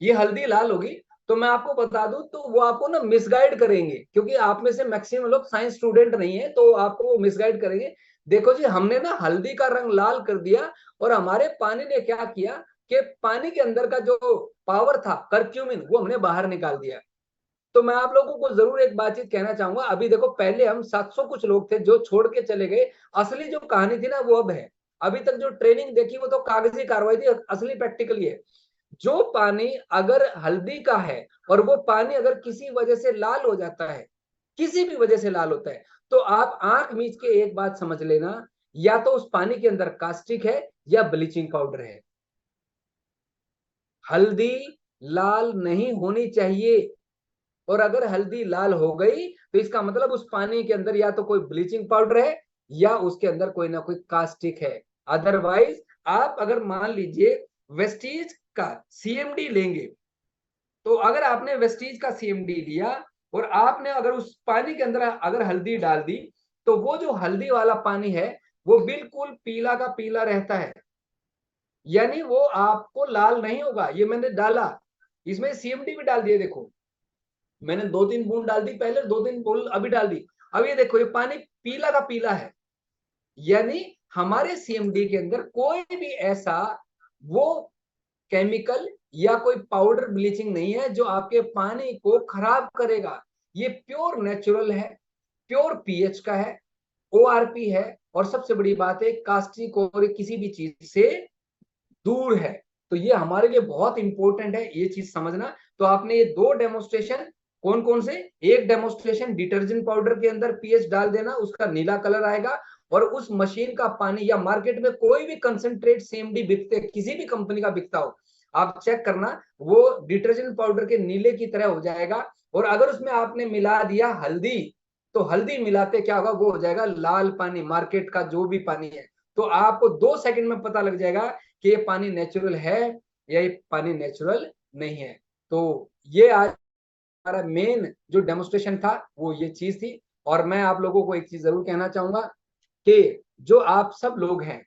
ये हल्दी लाल होगी। तो मैं आपको बता दूं तो वो आपको ना मिसगाइड करेंगे, क्योंकि आप में से मैक्सिमम लोग साइंस स्टूडेंट नहीं है, तो आपको वो मिसगाइड करेंगे। देखो जी हमने ना हल्दी का रंग लाल कर दिया और हमारे पानी ने क्या किया कि पानी के अंदर का जो पावर था कर्क्यूमिन वो हमने बाहर निकाल दिया। तो मैं आप लोगों को जरूर एक बातचीत कहना चाहूंगा। अभी देखो, पहले हम 700 कुछ लोग थे जो छोड़ के चले गए, असली जो कहानी थी ना वो अब है। अभी तक जो ट्रेनिंग देखी वो तो कागजी कार्रवाई थी, असली प्रैक्टिकल ये। जो पानी अगर हल्दी का है और वो पानी अगर किसी वजह से लाल हो जाता है, किसी भी वजह से लाल होता है, तो आप आंख मीच के एक बात समझ लेना, या तो उस पानी के अंदर कास्टिक है या ब्लीचिंग पाउडर है। हल्दी लाल नहीं होनी चाहिए, और अगर हल्दी लाल हो गई तो इसका मतलब उस पानी के अंदर या तो कोई ब्लीचिंग पाउडर है या उसके अंदर कोई ना कोई कास्टिक है। अदरवाइज आप अगर मान लीजिए वेस्टीज का सीएमडी लेंगे, तो अगर आपने वेस्टीज का सीएमडी लिया और आपने अगर उस पानी के अंदर अगर हल्दी डाल दी, तो वो जो हल्दी वाला पानी है वो बिल्कुल पीला का पीला रहता है, यानी वो आपको लाल नहीं होगा। ये मैंने डाला, इसमें सीएमडी भी डाल दिए, देखो मैंने 2-3 बूंद डाल दी पहले, 2-3 बूंद अभी डाल दी। अब ये देखो, ये पानी पीला का पीला है, यानी हमारे सीएमडी के अंदर कोई भी ऐसा वो केमिकल या कोई पाउडर ब्लीचिंग नहीं है जो आपके पानी को खराब करेगा। ये प्योर नेचुरल है, प्योर पीएच का है, ओआरपी है, और सबसे बड़ी बात है कास्टिक और किसी भी चीज से दूर है। तो ये हमारे लिए बहुत इंपॉर्टेंट है ये चीज समझना। तो आपने ये 2 डेमोस्ट्रेशन कौन कौन से, एक डेमोस्ट्रेशन डिटर्जेंट पाउडर के अंदर पीएच डाल देना, उसका नीला कलर आएगा, और उस मशीन का पानी या मार्केट में कोई भी कंसंट्रेट सीएमडी बिकते, किसी भी कंपनी का बिकता हो, आप चेक करना, वो डिटर्जेंट पाउडर के नीले की तरह हो जाएगा। और अगर उसमें आपने मिला दिया हल्दी, तो हल्दी मिलाते क्या होगा, वो हो जाएगा लाल पानी, मार्केट का जो भी पानी है। तो आपको 2 सेकंड में पता लग जाएगा कि ये पानी नेचुरल है या ये पानी नेचुरल नहीं है। तो ये आज हमारा मेन जो डेमोस्ट्रेशन था वो ये चीज थी। और मैं आप लोगों को एक चीज जरूर कहना चाहूंगा कि जो आप सब लोग हैं,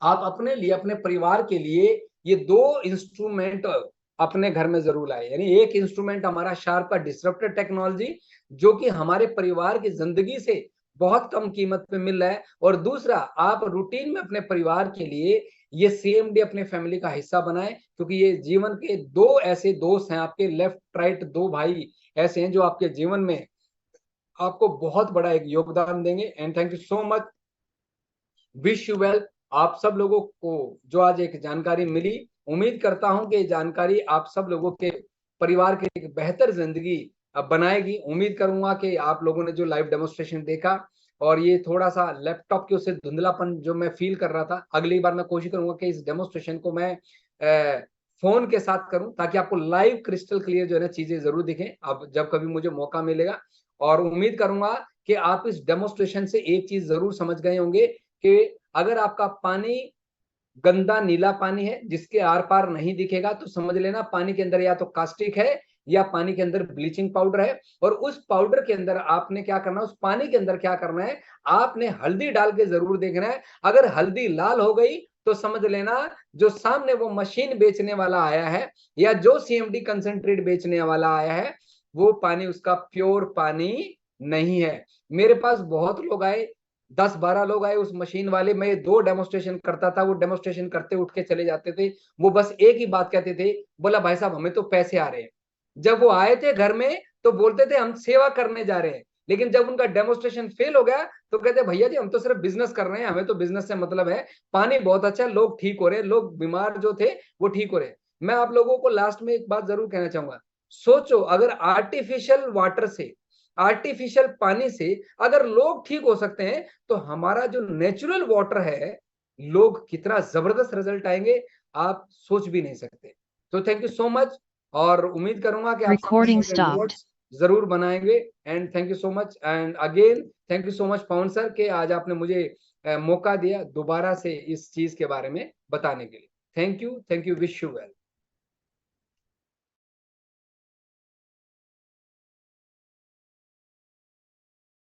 आप अपने लिए, अपने परिवार के लिए ये 2 इंस्ट्रूमेंट अपने घर में जरूर लाए। यानी एक इंस्ट्रूमेंट हमारा शार्प का डिस्रप्टर टेक्नोलॉजी, जो कि हमारे परिवार की जिंदगी से बहुत कम कीमत पे मिल रहा है, और दूसरा आप रूटीन में अपने परिवार के लिए ये सीएमडी अपने फैमिली का हिस्सा बनाएं, क्योंकि ये जीवन के 2 ऐसे दोस्त हैं आपके, लेफ्ट राइट 2 भाई ऐसे हैं जो आपके जीवन में आपको बहुत बड़ा एक योगदान देंगे। And thank you so much, wish you well. आप सब लोगों को जो आज एक जानकारी मिली, उम्मीद करता हूं कि जानकारी आप सब लोगों के परिवार की एक बेहतर जिंदगी बनाएगी। उम्मीद करूंगा कि आप लोगों ने जो लाइव डेमोस्ट्रेशन देखा, और ये थोड़ा सा लैपटॉप के उससे धुंधलापन जो मैं फील कर रहा था, अगली बार मैं कोशिश करूंगा कि इस डेमोस्ट्रेशन को मैं फोन के साथ करूं, ताकि आपको लाइव क्रिस्टल क्लियर जो है ना चीजें जरूर दिखें अब जब कभी मुझे मौका मिलेगा। और उम्मीद करूंगा कि आप इस डेमोस्ट्रेशन से एक चीज जरूर समझ गए होंगे कि अगर आपका पानी गंदा नीला पानी है जिसके आर पार नहीं दिखेगा, तो समझ लेना पानी के अंदर या तो कास्टिक है या पानी के अंदर ब्लीचिंग पाउडर है। और उस पाउडर के अंदर आपने क्या करना है, उस पानी के अंदर क्या करना है, आपने हल्दी डाल के जरूर देखना है। अगर हल्दी लाल हो गई तो समझ लेना जो सामने वो मशीन बेचने वाला आया है या जो सीएमडी कंसंट्रेट बेचने वाला आया है, वो पानी उसका प्योर पानी नहीं है। मेरे पास बहुत लोग आए, 10-12 लोग आए उस मशीन वाले, मैं 2 डेमोस्ट्रेशन करता था, वो डेमोस्ट्रेशन करते उठ के चले जाते थे। वो बस एक ही बात कहते थे, बोला भाई साहब हमें तो पैसे आ रहे हैं। जब वो आए थे घर में तो बोलते थे हम सेवा करने जा रहे हैं, लेकिन जब उनका डेमोस्ट्रेशन फेल हो गया तो कहते भैया जी हम तो सिर्फ बिजनेस कर रहे हैं, हमें तो बिजनेस से मतलब है, पानी बहुत अच्छा है, लोग ठीक हो रहे, लोग बीमार जो थे वो ठीक हो रहे। मैं आप लोगों को लास्ट में एक बात जरूर कहना चाहूंगा, सोचो अगर आर्टिफिशियल वाटर से, आर्टिफिशियल पानी से अगर लोग ठीक हो सकते हैं, तो हमारा जो नेचुरल वाटर है, लोग कितना जबरदस्त रिजल्ट आएंगे आप सोच भी नहीं सकते। तो थैंक यू सो मच, और उम्मीद करूंगा कि आप जरूर बनाएंगे। And thank you so much, and again thank you so much Pawan sir के आज आपने मुझे मौका दिया दोबारा से इस चीज के बारे में बताने के लिए। Thank you, wish you well.